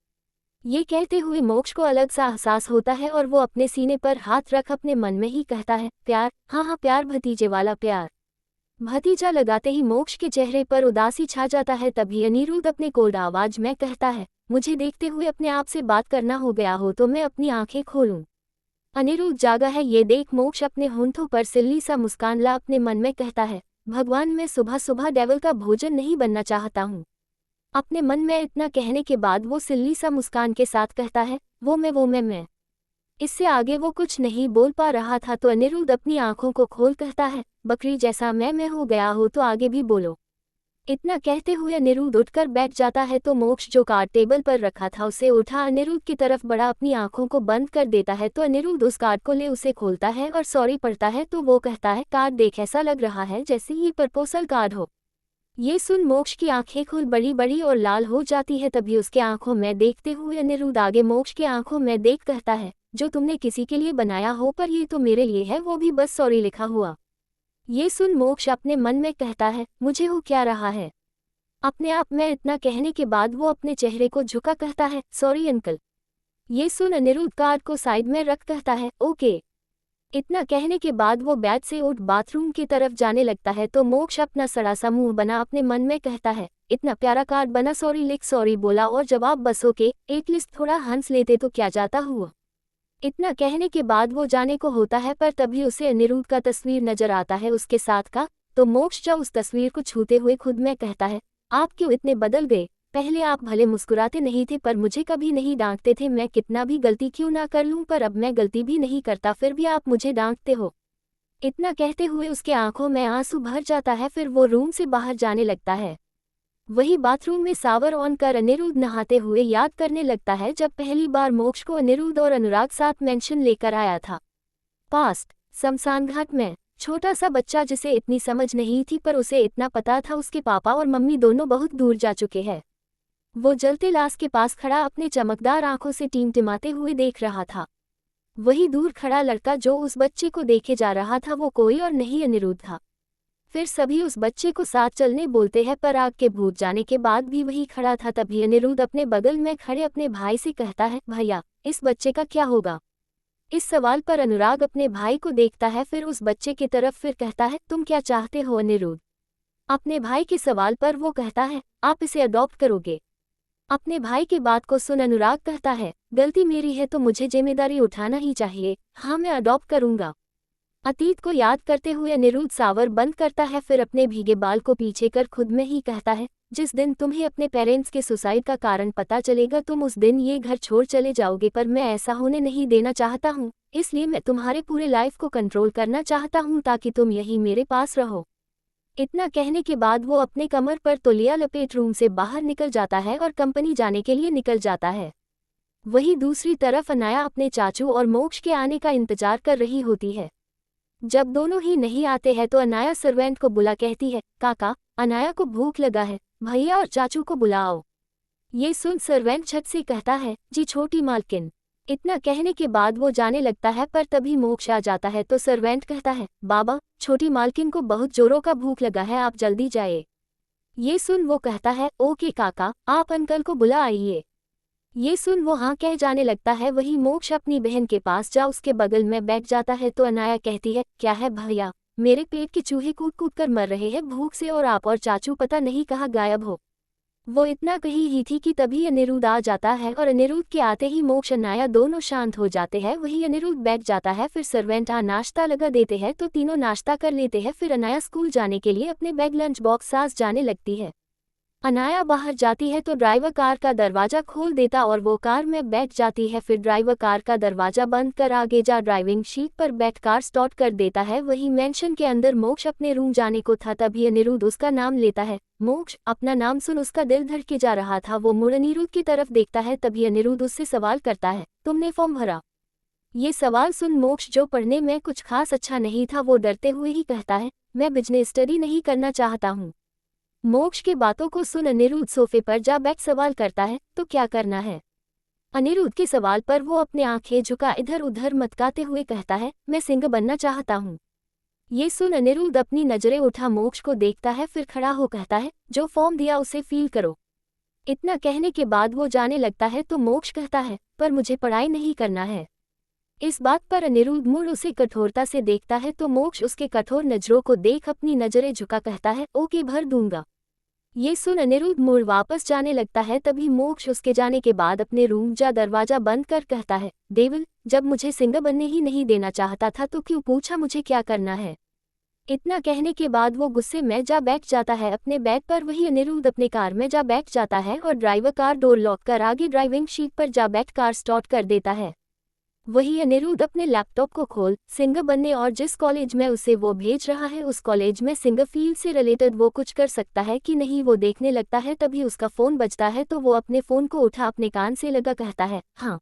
ये कहते हुए मोक्ष को अलग सा एहसास होता है और वो अपने सीने पर हाथ रख अपने मन में ही कहता है, प्यार, हाँ हाँ प्यार, भतीजे वाला प्यार। भतीजा लगाते ही मोक्ष के चेहरे पर उदासी छा जाता है। तभी अनिरुद्ध अपने कोल्ड आवाज में कहता है, मुझे देखते हुए अपने आप से बात करना हो गया हो तो मैं अपनी आंखें खोलूं। अनिरुद्ध जागा है ये देख मोक्ष अपने होंठों पर सिल्ली सा मुस्कान ला अपने मन में कहता है, भगवान, मैं सुबह सुबह डेविल का भोजन नहीं बनना चाहता हूँ। अपने मन में इतना कहने के बाद वो सिल्ली सा मुस्कान के साथ कहता है, वो मैं। इससे आगे वो कुछ नहीं बोल पा रहा था, तो अनिरुद्ध अपनी आंखों को खोल कहता है, बकरी जैसा मैं हो गया हो तो आगे भी बोलो। इतना कहते हुए अनिरुद्ध उठकर बैठ जाता है, तो मोक्ष जो कार्ड टेबल पर रखा था उसे उठा अनिरुद्ध की तरफ बढ़ा, अपनी आंखों को बंद कर देता है, तो अनिरुद्ध उस कार्ड को ले उसे खोलता है और सॉरी पढ़ता है, तो वो कहता है, कार्ड देख, ऐसा लग रहा है जैसे ये प्रपोजल कार्ड हो। ये सुन मोक्ष की आंखें खुल बड़ी बड़ी और लाल हो जाती है। तभी उसके आंखों में देखते हुए अनिरुद्ध आगे मोक्ष के आंखों में देख कहता है, जो तुमने किसी के लिए बनाया हो, पर ये तो मेरे लिए है, वो भी बस सॉरी लिखा हुआ। ये सुन मोक्ष अपने मन में कहता है, मुझे हो क्या रहा है अपने आप में। इतना कहने के बाद वो अपने चेहरे को झुका कहता है, सॉरी अंकल। ये सुन अनिरुद्ध कार्ड को साइड में रख कहता है, ओके। इतना कहने के बाद वो बेड से उठ बाथरूम की तरफ जाने लगता है, तो मोक्ष अपना सड़ा सा मुंह बना अपने मन में कहता है, इतना प्यारा कार्ड बना, सॉरी लिख, सॉरी बोला और जवाब बस ओके, एटलीस्ट थोड़ा हंस लेते तो क्या जाता हुआ। इतना कहने के बाद वो जाने को होता है, पर तभी उसे अनिरुद्ध का तस्वीर नजर आता है उसके साथ का, तो मोक्ष जब उस तस्वीर को छूते हुए खुद में कहता है, आप क्यों इतने बदल गए, पहले आप भले मुस्कुराते नहीं थे पर मुझे कभी नहीं डांटते थे, मैं कितना भी गलती क्यों ना कर लूं, पर अब मैं गलती भी नहीं करता फिर भी आप मुझे डांटते हो। इतना कहते हुए उसके आंखों में आंसू भर जाता है, फिर वो रूम से बाहर जाने लगता है। वही बाथरूम में सावर ऑन कर अनिरुद्ध नहाते हुए याद करने लगता है जब पहली बार मोक्ष को अनिरुद्ध और अनुराग साथ मेंशन लेकर आया था। पास्ट शमशान घाट में छोटा सा बच्चा जिसे इतनी समझ नहीं थी, पर उसे इतना पता था उसके पापा और मम्मी दोनों बहुत दूर जा चुके हैं। वो जलते लाश के पास खड़ा अपने चमकदार आंखों से टिमटिमाते हुए देख रहा था। वही दूर खड़ा लड़का जो उस बच्चे को देखे जा रहा था वो कोई और नहीं अनिरुद्ध था। फिर सभी उस बच्चे को साथ चलने बोलते हैं, पर आग के भूत जाने के बाद भी वही खड़ा था। तभी अनिरुद्ध अपने बगल में खड़े अपने भाई से कहता है, भैया इस बच्चे का क्या होगा। इस सवाल पर अनुराग अपने भाई को देखता है, फिर उस बच्चे की तरफ, फिर कहता है, तुम क्या चाहते हो अनिरुद्ध। अपने भाई के सवाल पर वो कहता है, आप इसे अडॉप्ट करोगे। अपने भाई की बात को सुन अनुराग कहता है, गलती मेरी है तो मुझे जिम्मेदारी उठाना ही चाहिए, हाँ मैं अडॉप्ट करूंगा। अतीत को याद करते हुए अनिरुद्ध सावर बंद करता है, फिर अपने भीगे बाल को पीछे कर खुद में ही कहता है, जिस दिन तुम्हें अपने पेरेंट्स के सुसाइड का कारण पता चलेगा तुम उस दिन ये घर छोड़ चले जाओगे, पर मैं ऐसा होने नहीं देना चाहता हूँ, इसलिए मैं तुम्हारे पूरे लाइफ को कंट्रोल करना चाहता हूँ ताकि तुम यही मेरे पास रहो। इतना कहने के बाद वो अपने कमर पर तौलिया लपेट रूम से बाहर निकल जाता है और कंपनी जाने के लिए निकल जाता है। वहीं दूसरी तरफ अनाया अपने चाचू और मोक्ष के आने का इंतजार कर रही होती है। जब दोनों ही नहीं आते हैं तो अनाया सर्वेंट को बुला कहती है, काका अनाया को भूख लगा है, भैया और चाचू को बुलाओ। ये सुन सर्वेंट छत से कहता है, जी छोटी मालकिन। इतना कहने के बाद वो जाने लगता है, पर तभी मोक्ष आ जाता है तो सर्वेंट कहता है, बाबा छोटी मालकिन को बहुत जोरों का भूख लगा है, आप जल्दी जाए। ये सुन वो कहता है, ओके काका, आप अंकल को बुला आइए। ये सुन वो हाँ कह जाने लगता है। वही मोक्ष अपनी बहन के पास जा उसके बगल में बैठ जाता है, तो अनाया कहती है, क्या है भैया, मेरे पेट के चूहे कूद कूद कर मर रहे हैं भूख से, और आप और चाचू पता नहीं कहाँ गायब हो। वो इतना कही ही थी कि तभी अनिरुद्ध आ जाता है, और अनिरुद्ध के आते ही मोक्ष अनाया दोनों शांत हो जाते हैं। वही अनिरुद्ध बैठ जाता है, फिर सर्वेंट नाश्ता लगा देते हैं तो तीनों नाश्ता कर लेते हैं। फिर अनाया स्कूल जाने के लिए अपने बैग लंच बॉक्स साथ जाने लगती है। अनाया बाहर जाती है तो ड्राइवर कार का दरवाजा खोल देता और वो कार में बैठ जाती है। फिर ड्राइवर कार का दरवाजा बंद कर आगे जा ड्राइविंग सीट पर बैठ कार स्टार्ट कर देता है। वही मेंशन के अंदर मोक्ष अपने रूम जाने को था, तभी अनिरुद्ध उसका नाम लेता है। मोक्ष अपना नाम सुन उसका दिल धड़के जा रहा था। वो मुड़ अनिरुद्ध की तरफ देखता है, तभी अनिरुद्ध उससे सवाल करता है, तुमने फॉर्म भरा? ये सवाल सुन मोक्ष, जो पढ़ने में कुछ खास अच्छा नहीं था, वो डरते हुए ही कहता है, मैं बिजनेस स्टडी नहीं करना चाहता हूँ। मोक्ष की बातों को सुन अनिरुद्ध सोफे पर जा बैठ सवाल करता है, तो क्या करना है? अनिरुद्ध के सवाल पर वो अपने आंखें झुका इधर उधर मटकाते हुए कहता है, मैं सिंगर बनना चाहता हूँ। ये सुन अनिरुद्ध अपनी नजरें उठा मोक्ष को देखता है, फिर खड़ा हो कहता है, जो फॉर्म दिया उसे फील करो। इतना कहने के बाद वो जाने लगता है तो मोक्ष कहता है, पर मुझे पढ़ाई नहीं करना है। इस बात पर अनिरुद्ध मुड़ उसे कठोरता से देखता है तो मोक्ष उसके कठोर नजरों को देख अपनी नजरें झुका कहता है, ओके भर दूंगा। ये सुन अनिरुद्ध मुड़ वापस जाने लगता है, तभी मोक्ष उसके जाने के बाद अपने रूम जा दरवाजा बंद कर कहता है, देवल, जब मुझे सिंगर बनने ही नहीं देना चाहता था तो क्यों पूछा मुझे क्या करना है? इतना कहने के बाद वो गुस्से में जा बैठ जाता है अपने बेड पर। वही अनिरुद्ध अपने कार में जा बैठ जाता है और ड्राइवर कार डोर लॉक कर आगे ड्राइविंग सीट पर जा बैठ कार स्टार्ट कर देता है। वही अनिरुद्ध अपने लैपटॉप को खोल सिंगर बनने और जिस कॉलेज में उसे वो भेज रहा है उस कॉलेज में सिंगर फील्ड से रिलेटेड वो कुछ कर सकता है कि नहीं वो देखने लगता है। तभी उसका फोन बजता है तो वो अपने फोन को उठा अपने कान से लगा कहता है, हाँ।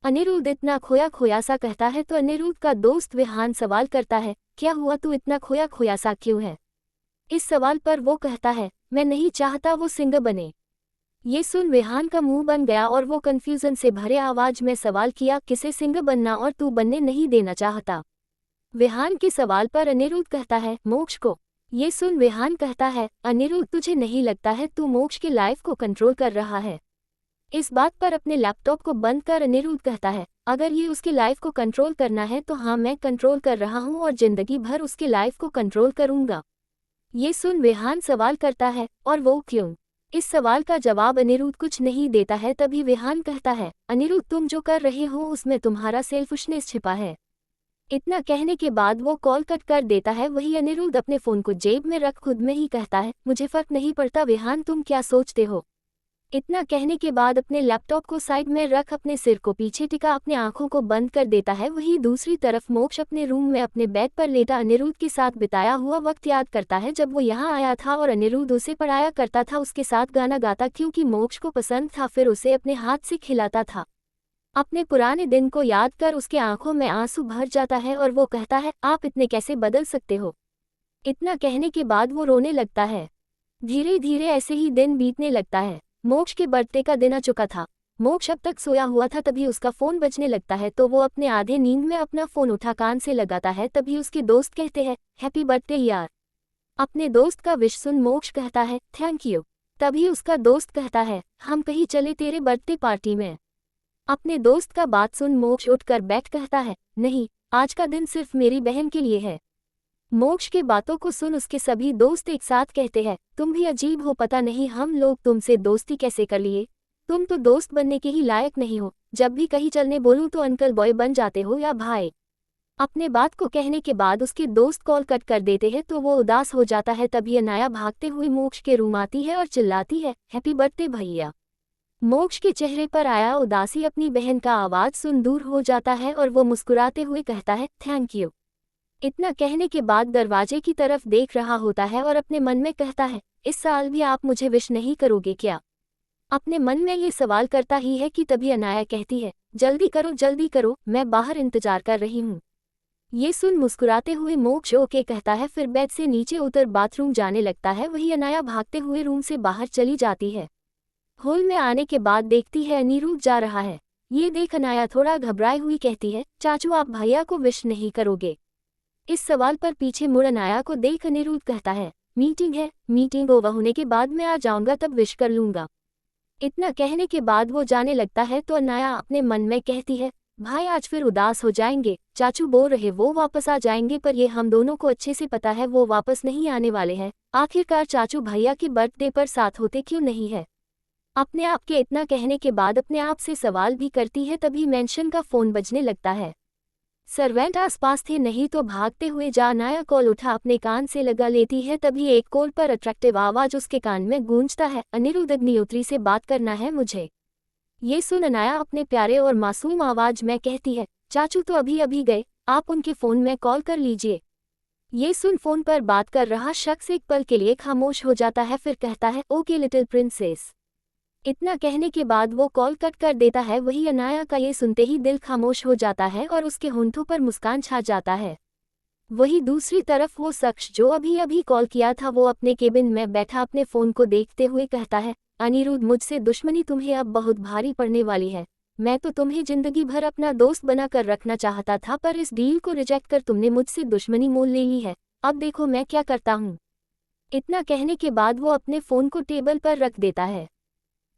अनिरुद्ध इतना खोया खोया सा कहता है तो अनिरुद्ध का दोस्त विहान सवाल करता है, क्या हुआ, तू इतना खोया खोया सा क्यों है? इस सवाल पर वो कहता है, मैं नहीं चाहता वो सिंगर बने। ये सुन विहान का मुंह बन गया और वो कंफ्यूजन से भरे आवाज में सवाल किया, किसे सिंगर बनना और तू बनने नहीं देना चाहता? विहान के सवाल पर अनिरुद्ध कहता है, मोक्ष को। ये सुन विहान कहता है, अनिरुद्ध, तुझे नहीं लगता है तू मोक्ष के लाइफ को कंट्रोल कर रहा है? इस बात पर अपने लैपटॉप को बंद कर अनिरुद्ध कहता है, अगर ये उसकी लाइफ को कंट्रोल करना है तो हाँ, मैं कंट्रोल कर रहा हूँ और जिंदगी भर उसकी लाइफ को कंट्रोल करूंगा। ये सुन विहान सवाल करता है, और वो क्यों? इस सवाल का जवाब अनिरुद्ध कुछ नहीं देता है। तभी विहान कहता है, अनिरुद्ध, तुम जो कर रहे हो उसमें तुम्हारा सेल्फिशनेस छिपा है। इतना कहने के बाद वो कॉल कट कर देता है। वही अनिरुद्ध अपने फोन को जेब में रख खुद में ही कहता है, मुझे फर्क नहीं पड़ता विहान, तुम क्या सोचते हो? इतना कहने के बाद अपने लैपटॉप को साइड में रख अपने सिर को पीछे टिका अपने आंखों को बंद कर देता है। वही दूसरी तरफ मोक्ष अपने रूम में अपने बेड पर लेटा अनिरुद्ध के साथ बिताया हुआ वक्त याद करता है, जब वो यहाँ आया था और अनिरुद्ध उसे पढ़ाया करता था, उसके साथ गाना गाता क्योंकि मोक्ष को पसंद था, फिर उसे अपने हाथ से खिलाता था। अपने पुराने दिन को याद कर उसके आंखों में आंसू भर जाता है और वो कहता है, आप इतने कैसे बदल सकते हो? इतना कहने के बाद वो रोने लगता है। धीरे धीरे ऐसे ही दिन बीतने लगता है। मोक्ष के बर्थडे का दिन आ चुका था। मोक्ष अब तक सोया हुआ था, तभी उसका फोन बजने लगता है तो वो अपने आधे नींद में अपना फोन उठा कान से लगाता है। तभी उसके दोस्त कहते हैं, हैप्पी बर्थडे यार। अपने दोस्त का विश सुन मोक्ष कहता है, थैंक यू। तभी उसका दोस्त कहता है, हम कहीं चले तेरे बर्थडे पार्टी में। अपने दोस्त का बात सुन मोक्ष उठकर बैठ कहता है, नहीं, आज का दिन सिर्फ मेरी बहन के लिए है। मोक्ष के बातों को सुन उसके सभी दोस्त एक साथ कहते हैं, तुम भी अजीब हो, पता नहीं हम लोग तुमसे दोस्ती कैसे कर लिए। तुम तो दोस्त बनने के ही लायक नहीं हो। जब भी कहीं चलने बोलूं तो अंकल बॉय बन जाते हो या भाई। अपने बात को कहने के बाद उसके दोस्त कॉल कट कर देते हैं तो वो उदास हो जाता है। तभी अनाया भागते हुए मोक्ष के रूम आती है और चिल्लाती है, हैप्पी बर्थडे भैया। मोक्ष के चेहरे पर आया उदासी अपनी बहन का आवाज सुन दूर हो जाता है और वो मुस्कुराते हुए कहता है, थैंक यू। इतना कहने के बाद दरवाजे की तरफ देख रहा होता है और अपने मन में कहता है, इस साल भी आप मुझे विश नहीं करोगे क्या? अपने मन में ये सवाल करता ही है कि तभी अनाया कहती है, जल्दी करो, मैं बाहर इंतजार कर रही हूँ। ये सुन मुस्कुराते हुए मोक्ष ओके कहता है, फिर बेड से नीचे उतर बाथरूम जाने लगता है। वही अनाया भागते हुए रूम से बाहर चली जाती है। हॉल में आने के बाद देखती है अनिरुद्ध जा रहा है। ये देख अनाया थोड़ा घबराई हुई कहती है, चाचू आप भैया को विश नहीं करोगे? इस सवाल पर पीछे मुड़ अनाया को देख अनिरुद्ध कहता है, मीटिंग है, मीटिंग ओवर होने के बाद मैं आ जाऊंगा, तब विश कर लूंगा। इतना कहने के बाद वो जाने लगता है तो अनाया अपने मन में कहती है, भाई आज फिर उदास हो जाएंगे। चाचू बोल रहे वो वापस आ जाएंगे, पर ये हम दोनों को अच्छे से पता है वो वापस नहीं आने वाले हैं। आखिरकार चाचू भैया के बर्थडे पर साथ होते क्यों नहीं है? अपने आप के इतना कहने के बाद अपने आप से सवाल भी करती है। तभी मेंशन का फोन बजने लगता है। सर्वेंट आसपास थे नहीं तो भागते हुए जा अनाया कॉल उठा अपने कान से लगा लेती है। तभी एक कॉल पर अट्रैक्टिव आवाज उसके कान में गूंजता है, अनिरुद्ध अग्निहोत्री से बात करना है मुझे। ये सुन अनाया अपने प्यारे और मासूम आवाज में कहती है, चाचू तो अभी अभी गए, आप उनके फ़ोन में कॉल कर लीजिए। ये सुन फ़ोन पर बात कर रहा शख्स एक पल के लिए खामोश हो जाता है, फिर कहता है, ओके लिटिल प्रिंसेस। इतना कहने के बाद वो कॉल कट कर देता है। वही अनाया का ये सुनते ही दिल खामोश हो जाता है और उसके होंठों पर मुस्कान छा जाता है। वही दूसरी तरफ वो शख्स जो अभी अभी कॉल किया था वो अपने केबिन में बैठा अपने फ़ोन को देखते हुए कहता है, अनिरुद्ध मुझसे दुश्मनी तुम्हें अब बहुत भारी पड़ने वाली है। मैं तो तुम्हें जिंदगी भर अपना दोस्त बनाकर रखना चाहता था, पर इस डील को रिजेक्ट कर तुमने मुझसे दुश्मनी मोल ले ली है। अब देखो मैं क्या करता हूँ। इतना कहने के बाद वो अपने फ़ोन को टेबल पर रख देता है।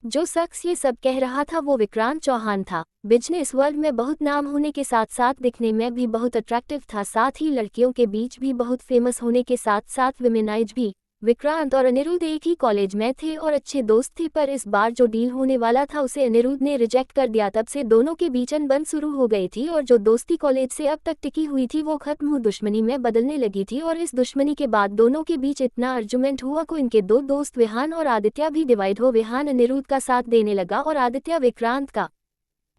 जो शख्स ये सब कह रहा था वो विक्रांत चौहान था। बिजनेस वर्ल्ड में बहुत नाम होने के साथ साथ दिखने में भी बहुत अट्रैक्टिव था, साथ ही लड़कियों के बीच भी बहुत फेमस होने के साथ साथ विमेनाइज भी। विक्रांत और अनिरुद्ध एक ही कॉलेज में थे और अच्छे दोस्त थे, पर इस बार जो डील होने वाला था उसे अनिरुद्ध ने रिजेक्ट कर दिया। तब से दोनों के बीच अनबन शुरू हो गई थी और जो दोस्ती कॉलेज से अब तक टिकी हुई थी वो खत्म हो दुश्मनी में बदलने लगी थी। और इस दुश्मनी के बाद दोनों के बीच इतना आर्गुमेंट हुआ को इनके दो दोस्त विहान और आदित्य भी डिवाइड हो। विहान अनिरुद्ध का साथ देने लगा और आदित्य विक्रांत का।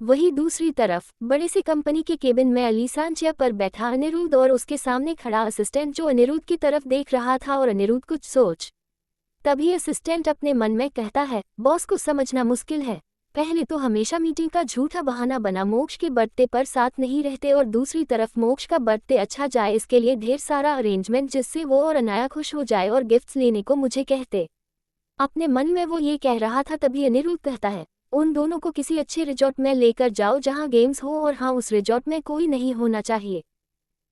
वही दूसरी तरफ बड़े सी कंपनी के केबिन में आलीशान चेयर पर बैठा अनिरुद्ध और उसके सामने खड़ा असिस्टेंट जो अनिरुद्ध की तरफ देख रहा था और अनिरुद्ध कुछ सोच। तभी असिस्टेंट अपने मन में कहता है, बॉस को समझना मुश्किल है। पहले तो हमेशा मीटिंग का झूठा बहाना बना मोक्ष के बर्थडे पर साथ नहीं रहते, और दूसरी तरफ मोक्ष का बर्थडे अच्छा जाए इसके लिए ढेर सारा अरेंजमेंट जिससे वो और अनाया खुश हो जाए और गिफ्ट्स लेने को मुझे कहते। अपने मन में वो ये कह रहा था, तभी अनिरुद्ध कहता है, उन दोनों को किसी अच्छे रिजॉर्ट में लेकर जाओ जहां गेम्स हो, और हाँ उस रिजॉर्ट में कोई नहीं होना चाहिए।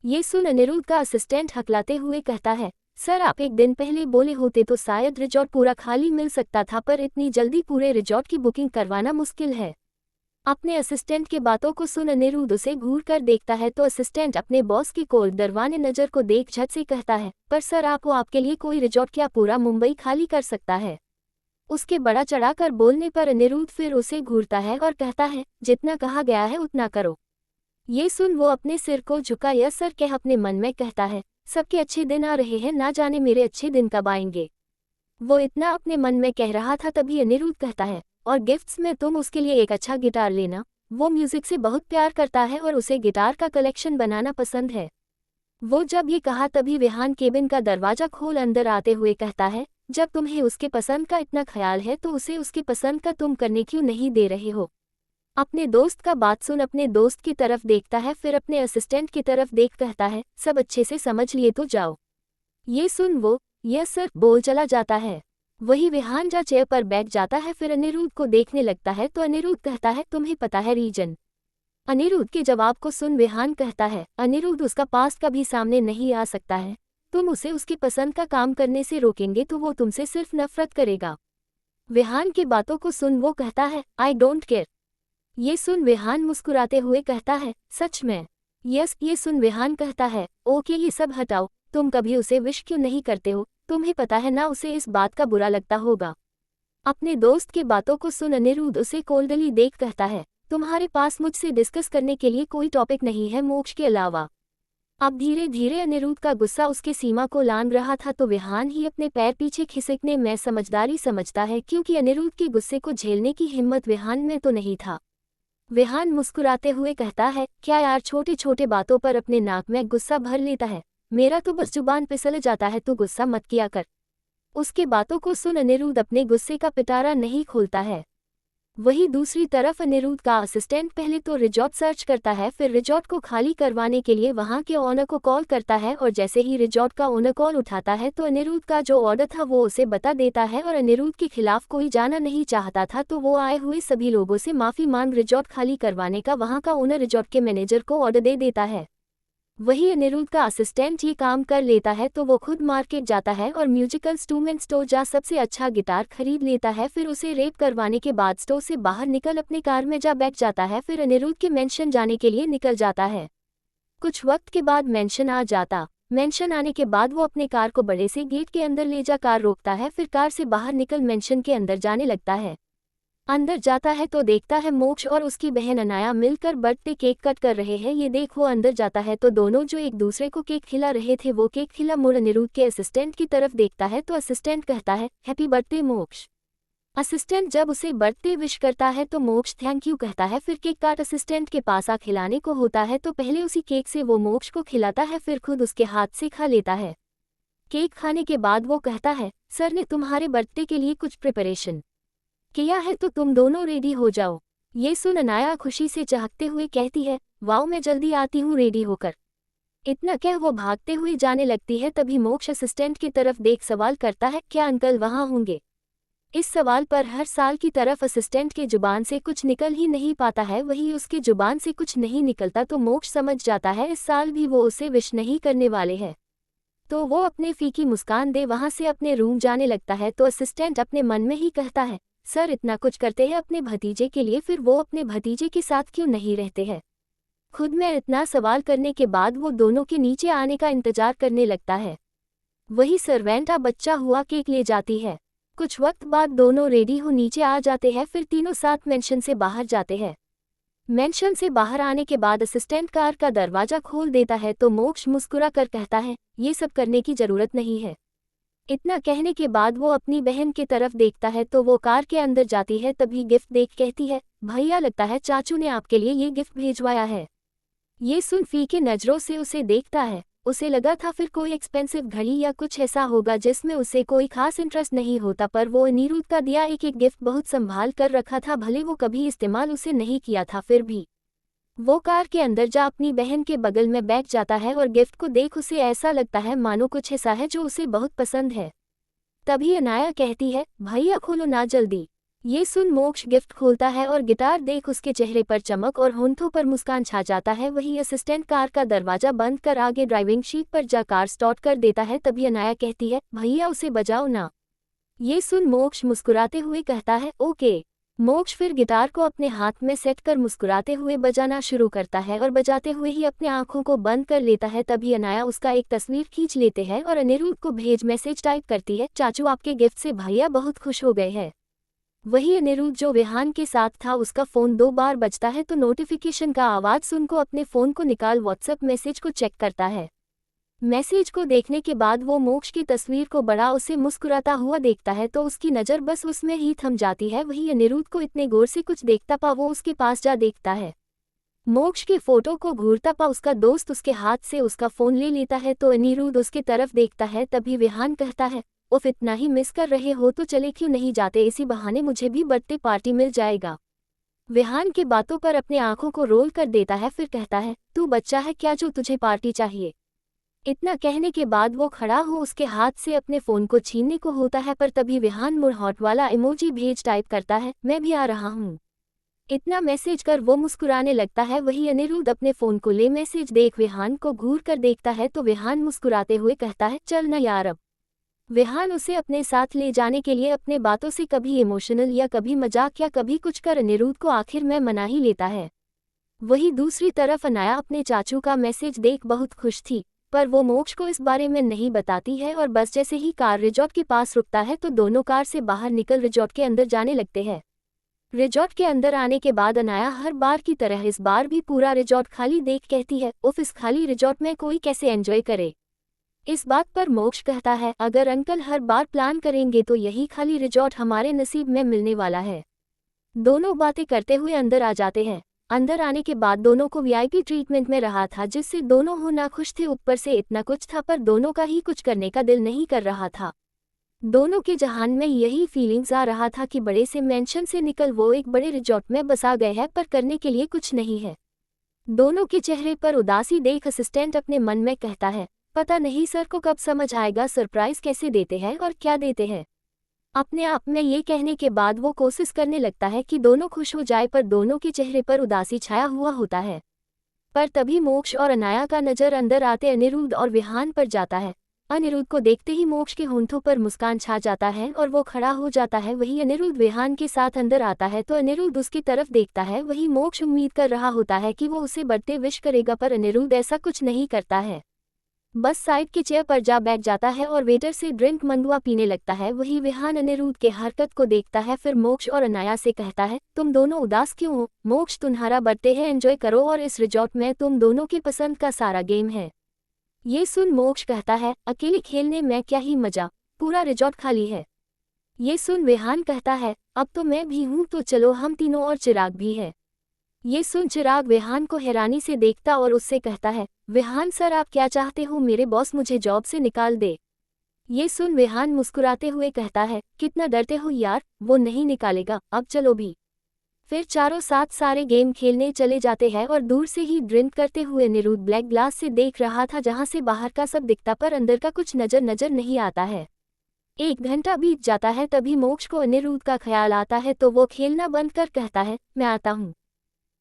ये सुन अनिरुद्ध का असिस्टेंट हकलाते हुए कहता है, सर आप एक दिन पहले बोले होते तो शायद रिजॉर्ट पूरा खाली मिल सकता था, पर इतनी जल्दी पूरे रिजॉर्ट की बुकिंग करवाना मुश्किल है। अपने असिस्टेंट के बातों को सुन अनिरुद्ध उसे घूर कर देखता है तो असिस्टेंट अपने बॉस की कोल्ड दरवाने नज़र को देख झट से कहता है, पर सर आपके लिए कोई रिजॉर्ट क्या पूरा मुंबई खाली कर सकता है। उसके बड़ा चढ़ाकर बोलने पर अनिरुद्ध फिर उसे घूरता है और कहता है, जितना कहा गया है उतना करो। ये सुन वो अपने सिर को झुका यस सर कह अपने मन में कहता है, सबके अच्छे दिन आ रहे हैं, ना जाने मेरे अच्छे दिन कब आएंगे। वो इतना अपने मन में कह रहा था तभी अनिरुद्ध कहता है, और गिफ्ट्स में तुम उसके लिए एक अच्छा गिटार लेना। वो म्यूजिक से बहुत प्यार करता है और उसे गिटार का कलेक्शन बनाना पसंद है। वो जब ये कहा तभी विहान केबिन का दरवाजा खोल अंदर आते हुए कहता है, जब तुम्हें उसके पसंद का इतना ख्याल है तो उसे उसकी पसंद का तुम करने क्यों नहीं दे रहे हो। अपने दोस्त का बात सुन अपने दोस्त की तरफ देखता है, फिर अपने असिस्टेंट की तरफ देख कहता है, सब अच्छे से समझ लिए तो जाओ। ये सुन वो यस सर बोल चला जाता है। वही विहान जा चेयर पर बैठ जाता है, फिर अनिरुद्ध को देखने लगता है तो अनिरुद्ध कहता है, तुम्हें पता है रीजन। अनिरुद्ध के जवाब को सुन विहान कहता है, अनिरुद्ध उसका पास्ट कभी सामने नहीं आ सकता है। तुम उसे उसकी पसंद का काम करने से रोकेंगे तो वो तुमसे सिर्फ नफरत करेगा। विहान की बातों को सुन वो कहता है, आई डोंट केयर। ये सुन विहान मुस्कुराते हुए कहता है, सच में। यस। ये सुन विहान कहता है, ओके ये सब हटाओ, तुम कभी उसे विश क्यों नहीं करते हो, तुम्हें पता है ना उसे इस बात का बुरा लगता होगा। अपने दोस्त की बातों को सुन अनिरुद्ध उसे कोल्डली देख कहता है, तुम्हारे पास मुझसे डिस्कस करने के लिए कोई टॉपिक नहीं है मोक्ष के अलावा। अब धीरे धीरे अनिरुद्ध का गुस्सा उसके सीमा को लांघ रहा था तो विहान ही अपने पैर पीछे खिसकने में समझदारी समझता है, क्योंकि अनिरुद्ध के गुस्से को झेलने की हिम्मत विहान में तो नहीं था। विहान मुस्कुराते हुए कहता है, क्या यार छोटे छोटे बातों पर अपने नाक में गुस्सा भर लेता है, मेरा तो बस जुबान फिसल जाता है, तो गुस्सा मत किया कर। उसके बातों को सुन अनिरुद्ध अपने गुस्से का पिटारा नहीं खोलता है। वही दूसरी तरफ अनिरुद्ध का असिस्टेंट पहले तो रिजॉर्ट सर्च करता है, फिर रिजॉर्ट को खाली करवाने के लिए वहां के ओनर को कॉल करता है, और जैसे ही रिजॉर्ट का ओनर कॉल उठाता है तो अनिरुद्ध का जो ऑर्डर था वो उसे बता देता है, और अनिरुद्ध के खिलाफ कोई जाना नहीं चाहता था तो वो आए हुए सभी लोगों से माफी मांग रिजॉर्ट खाली करवाने का वहां का ओनर रिजॉर्ट के मैनेजर को ऑर्डर दे देता है। वही अनिरुद्ध का असिस्टेंट ये काम कर लेता है तो वो खुद मार्केट जाता है और म्यूजिकल इंस्ट्रूमेंट स्टोर जा सबसे अच्छा गिटार खरीद लेता है, फिर उसे रेप करवाने के बाद स्टोर से बाहर निकल अपनी कार में जा बैठ जाता है, फिर अनिरुद्ध के मेंशन जाने के लिए निकल जाता है। कुछ वक्त के बाद मेंशन आ जाता। मेंशन आने के बाद वो अपने कार को बड़े से गेट के अंदर ले जा कार रोकता है, फिर कार से बाहर निकल मेंशन के अंदर जाने लगता है। अंदर जाता है तो देखता है मोक्ष और उसकी बहन अनाया मिलकर बर्थडे केक कट कर रहे हैं। ये देख वो अंदर जाता है तो दोनों जो एक दूसरे को केक खिला रहे थे वो केक खिला मुड़ अनिरुद्ध के असिस्टेंट की तरफ देखता है तो असिस्टेंट कहता है हैप्पी बर्थडे मोक्ष। असिस्टेंट जब उसे बर्थडे विश करता है तो मोक्ष थैंक यू कहता है। फिर केक काट असिस्टेंट के पास आ खिलाने को होता है तो पहले उसी केक से वो मोक्ष को खिलाता है, फिर खुद उसके हाथ से खा लेता है। केक खाने के बाद वो कहता है सर ने तुम्हारे बर्थडे के लिए कुछ प्रिपरेशन किया है तो तुम दोनों रेडी हो जाओ। ये सुन अनाया खुशी से चहकते हुए कहती है वाओ मैं जल्दी आती हूँ रेडी होकर। इतना कह वो भागते हुए जाने लगती है। तभी मोक्ष असिस्टेंट की तरफ देख सवाल करता है क्या अंकल वहाँ होंगे। इस सवाल पर हर साल की तरफ असिस्टेंट के जुबान से कुछ निकल ही नहीं पाता है, वही उसके जुबान से कुछ नहीं निकलता तो मोक्ष समझ जाता है इस साल भी वो उसे विश नहीं करने वाले हैं। तो वो अपने फीकी मुस्कान दे वहाँ से अपने रूम जाने लगता है तो असिस्टेंट अपने मन में ही कहता है सर इतना कुछ करते हैं अपने भतीजे के लिए, फिर वो अपने भतीजे के साथ क्यों नहीं रहते हैं। खुद में इतना सवाल करने के बाद वो दोनों के नीचे आने का इंतजार करने लगता है। वही सर्वेंट बच्चा हुआ केक ले जाती है। कुछ वक्त बाद दोनों रेडी हो नीचे आ जाते हैं, फिर तीनों साथ मेंशन से बाहर जाते हैं। मेंशन से बाहर आने के बाद असिस्टेंट कार का दरवाजा खोल देता है तो मोक्ष मुस्कुरा कर कहता है ये सब करने की जरूरत नहीं है। इतना कहने के बाद वो अपनी बहन की तरफ देखता है तो वो कार के अंदर जाती है। तभी गिफ्ट देख कहती है भैया लगता है चाचू ने आपके लिए ये गिफ्ट भेजवाया है। ये सुन फीके नज़रों से उसे देखता है। उसे लगा था फिर कोई एक्सपेंसिव घड़ी या कुछ ऐसा होगा जिसमें उसे कोई खास इंटरेस्ट नहीं होता, पर वो अनिरुद्ध का दिया एक गिफ्ट बहुत संभाल कर रखा था, भले वो कभी इस्तेमाल उसे नहीं किया था। फिर भी वो कार के अंदर जा अपनी बहन के बगल में बैठ जाता है और गिफ्ट को देख उसे ऐसा लगता है मानो कुछ ऐसा है जो उसे बहुत पसंद है। तभी अनाया कहती है भैया खोलो ना जल्दी। ये सुन मोक्ष गिफ्ट खोलता है और गिटार देख उसके चेहरे पर चमक और होंठों पर मुस्कान छा जाता है। वही असिस्टेंट कार का दरवाजा बंद कर आगे ड्राइविंग सीट पर जा कार स्टार्ट कर देता है। तभी अनाया कहती है भैया उसे बजाओ ना। ये सुन मोक्ष मुस्कुराते हुए कहता है ओके। मोक्ष फिर गिटार को अपने हाथ में सेट कर मुस्कुराते हुए बजाना शुरू करता है और बजाते हुए ही अपने आंखों को बंद कर लेता है। तभी अनाया उसका एक तस्वीर खींच लेते हैं और अनिरुद्ध को भेज मैसेज टाइप करती है चाचू आपके गिफ्ट से भैया बहुत खुश हो गए हैं। वही अनिरुद्ध जो विहान के साथ था उसका फ़ोन 2 बार बजता है तो नोटिफिकेशन का आवाज़ सुन को अपने फ़ोन को निकाल व्हाट्सएप मैसेज को चेक करता है। मैसेज को देखने के बाद वो मोक्ष की तस्वीर को बड़ा उसे मुस्कुराता हुआ देखता है तो उसकी नज़र बस उसमें ही थम जाती है। वही अनिरुद्ध को इतने गौर से कुछ देखता पा वो उसके पास जा देखता है। मोक्ष के फोटो को घूरता पा उसका दोस्त उसके हाथ से उसका फ़ोन ले लेता है तो अनिरुद्ध उसके तरफ देखता है। तभी विहान कहता है उफ इतना ही मिस कर रहे हो तो चले क्यों नहीं जाते, इसी बहाने मुझे भी बर्थडे पार्टी मिल जाएगा। विहान की बातों पर अपने आंखों को रोल कर देता है, फिर कहता है तू बच्चा है क्या जो तुझे पार्टी चाहिए। इतना कहने के बाद वो खड़ा हो उसके हाथ से अपने फ़ोन को छीनने को होता है, पर तभी विहान मुड़ हॉट वाला इमोजी भेज टाइप करता है मैं भी आ रहा हूँ। इतना मैसेज कर वो मुस्कुराने लगता है। वही अनिरुद्ध अपने फ़ोन को ले मैसेज देख विहान को घूर कर देखता है तो विहान मुस्कुराते हुए कहता है चल न यार अब। विहान उसे अपने साथ ले जाने के लिए अपने बातों से कभी इमोशनल या कभी मजाक या कभी कुछ कर अनिरुद्ध को आखिर में मना ही लेता है। वही दूसरी तरफ अनाया अपने चाचू का मैसेज देख बहुत खुश थी, पर वो मोक्ष को इस बारे में नहीं बताती है और बस जैसे ही कार रिजॉर्ट के पास रुकता है तो दोनों कार से बाहर निकल रिजॉर्ट के अंदर जाने लगते हैं। रिजॉर्ट के अंदर आने के बाद अनाया हर बार की तरह इस बार भी पूरा रिजॉर्ट खाली देख कहती है उफ इस खाली रिजॉर्ट में कोई कैसे एंजॉय करे। इस बात पर मोक्ष कहता है अगर अंकल हर बार प्लान करेंगे तो यही खाली रिजॉर्ट हमारे नसीब में मिलने वाला है। दोनों बातें करते हुए अंदर आ जाते हैं। अंदर आने के बाद दोनों को वीआईपी ट्रीटमेंट में रहा था जिससे दोनों हो नाखुश थे। ऊपर से इतना कुछ था पर दोनों का ही कुछ करने का दिल नहीं कर रहा था। दोनों के जहान में यही फीलिंग्स आ रहा था कि बड़े से मेंशन से निकल वो एक बड़े रिजॉर्ट में बसा गए हैं पर करने के लिए कुछ नहीं है। दोनों के चेहरे पर उदासी देख असिस्टेंट अपने मन में कहता है पता नहीं सर को कब समझ आएगा सरप्राइज कैसे देते हैं और क्या देते हैं। अपने आप में ये कहने के बाद वो कोशिश करने लगता है कि दोनों खुश हो जाए पर दोनों के चेहरे पर उदासी छाया हुआ होता है। पर तभी मोक्ष और अनाया का नज़र अंदर आते अनिरुद्ध और विहान पर जाता है। अनिरुद्ध को देखते ही मोक्ष के होंठों पर मुस्कान छा जाता है और वो खड़ा हो जाता है। वही अनिरुद्ध विहान के साथ अंदर आता है तो अनिरुद्ध उसकी तरफ देखता है। वही मोक्ष उम्मीद कर रहा होता है कि वो उसे बर्थडे विश करेगा पर अनिरुद्ध ऐसा कुछ नहीं करता है। बस साइड के चेयर पर जा बैठ जाता है और वेटर से ड्रिंक मंगवा पीने लगता है। वही विहान अनिरुद्ध के हरकत को देखता है, फिर मोक्ष और अनाया से कहता है, तुम दोनों उदास क्यों हो? मोक्ष, तुम्हारा बर्थडे है, एंजॉय करो और इस रिजॉर्ट में तुम दोनों की पसंद का सारा गेम है। ये सुन मोक्ष कहता है, अकेले खेलने में क्या ही मजा, पूरा रिजॉर्ट खाली है। ये सुन विहान कहता है, अब तो मैं भी हूं, तो चलो हम तीनों, और चिराग भी है। ये सुन चिराग विहान को हैरानी से देखता और उससे कहता है, विहान सर आप क्या चाहते हो? मेरे बॉस मुझे जॉब से निकाल दे। ये सुन विहान मुस्कुराते हुए कहता है, कितना डरते हो यार, वो नहीं निकालेगा, अब चलो भी। फिर चारों साथ सारे गेम खेलने चले जाते हैं और दूर से ही ड्रिंक करते हुए अनिरुद्ध ब्लैक ग्लास से देख रहा था, जहां से बाहर का सब दिखता पर अंदर का कुछ नजर नहीं आता है। 1 घंटा बीत जाता है, तभी मोक्ष को अनिरुद्ध का ख्याल आता है, तो वो खेलना बंद कर कहता है, मैं आता हूँ।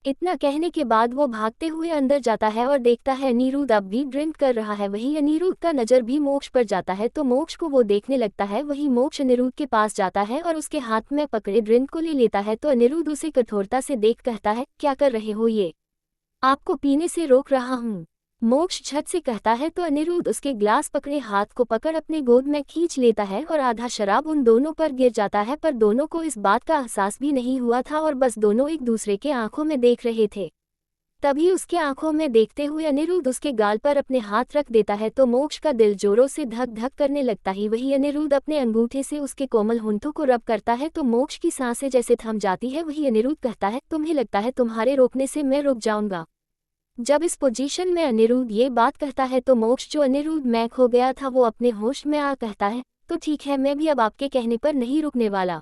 इतना कहने के बाद वो भागते हुए अंदर जाता है और देखता है अनिरुद्ध अब भी ड्रिंक कर रहा है। वहीं अनिरुद्ध का नज़र भी मोक्ष पर जाता है, तो मोक्ष को वो देखने लगता है। वहीं मोक्ष अनिरुद्ध के पास जाता है और उसके हाथ में पकड़े ड्रिंक को ले लेता है, तो अनिरुद्ध उसे कठोरता से देख कहता है, क्या कर रहे हो ये? आपको पीने से रोक रहा हूँ। मोक्ष झट से कहता है, तो अनिरुद्ध उसके ग्लास पकड़े हाथ को पकड़ अपने गोद में खींच लेता है और आधा शराब उन दोनों पर गिर जाता है, पर दोनों को इस बात का एहसास भी नहीं हुआ था और बस दोनों एक दूसरे के आंखों में देख रहे थे। तभी उसके आंखों में देखते हुए अनिरुद्ध उसके गाल पर अपने हाथ रख देता है, तो मोक्ष का दिल जोरों से धक धक करने लगता ही वही अनिरुद्ध अपने अंगूठे से उसके कोमल होंठों को रब करता है, तो मोक्ष की सांसें जैसे थम जाती है। वही अनिरुद्ध कहता है, तुम्हें लगता है तुम्हारे रोकने से मैं रुक जाऊंगा? जब इस पोजीशन में अनिरुद्ध ये बात कहता है, तो मोक्ष जो अनिरुद्ध में खो गया था वो अपने होश में आ कहता है, तो ठीक है, मैं भी अब आपके कहने पर नहीं रुकने वाला।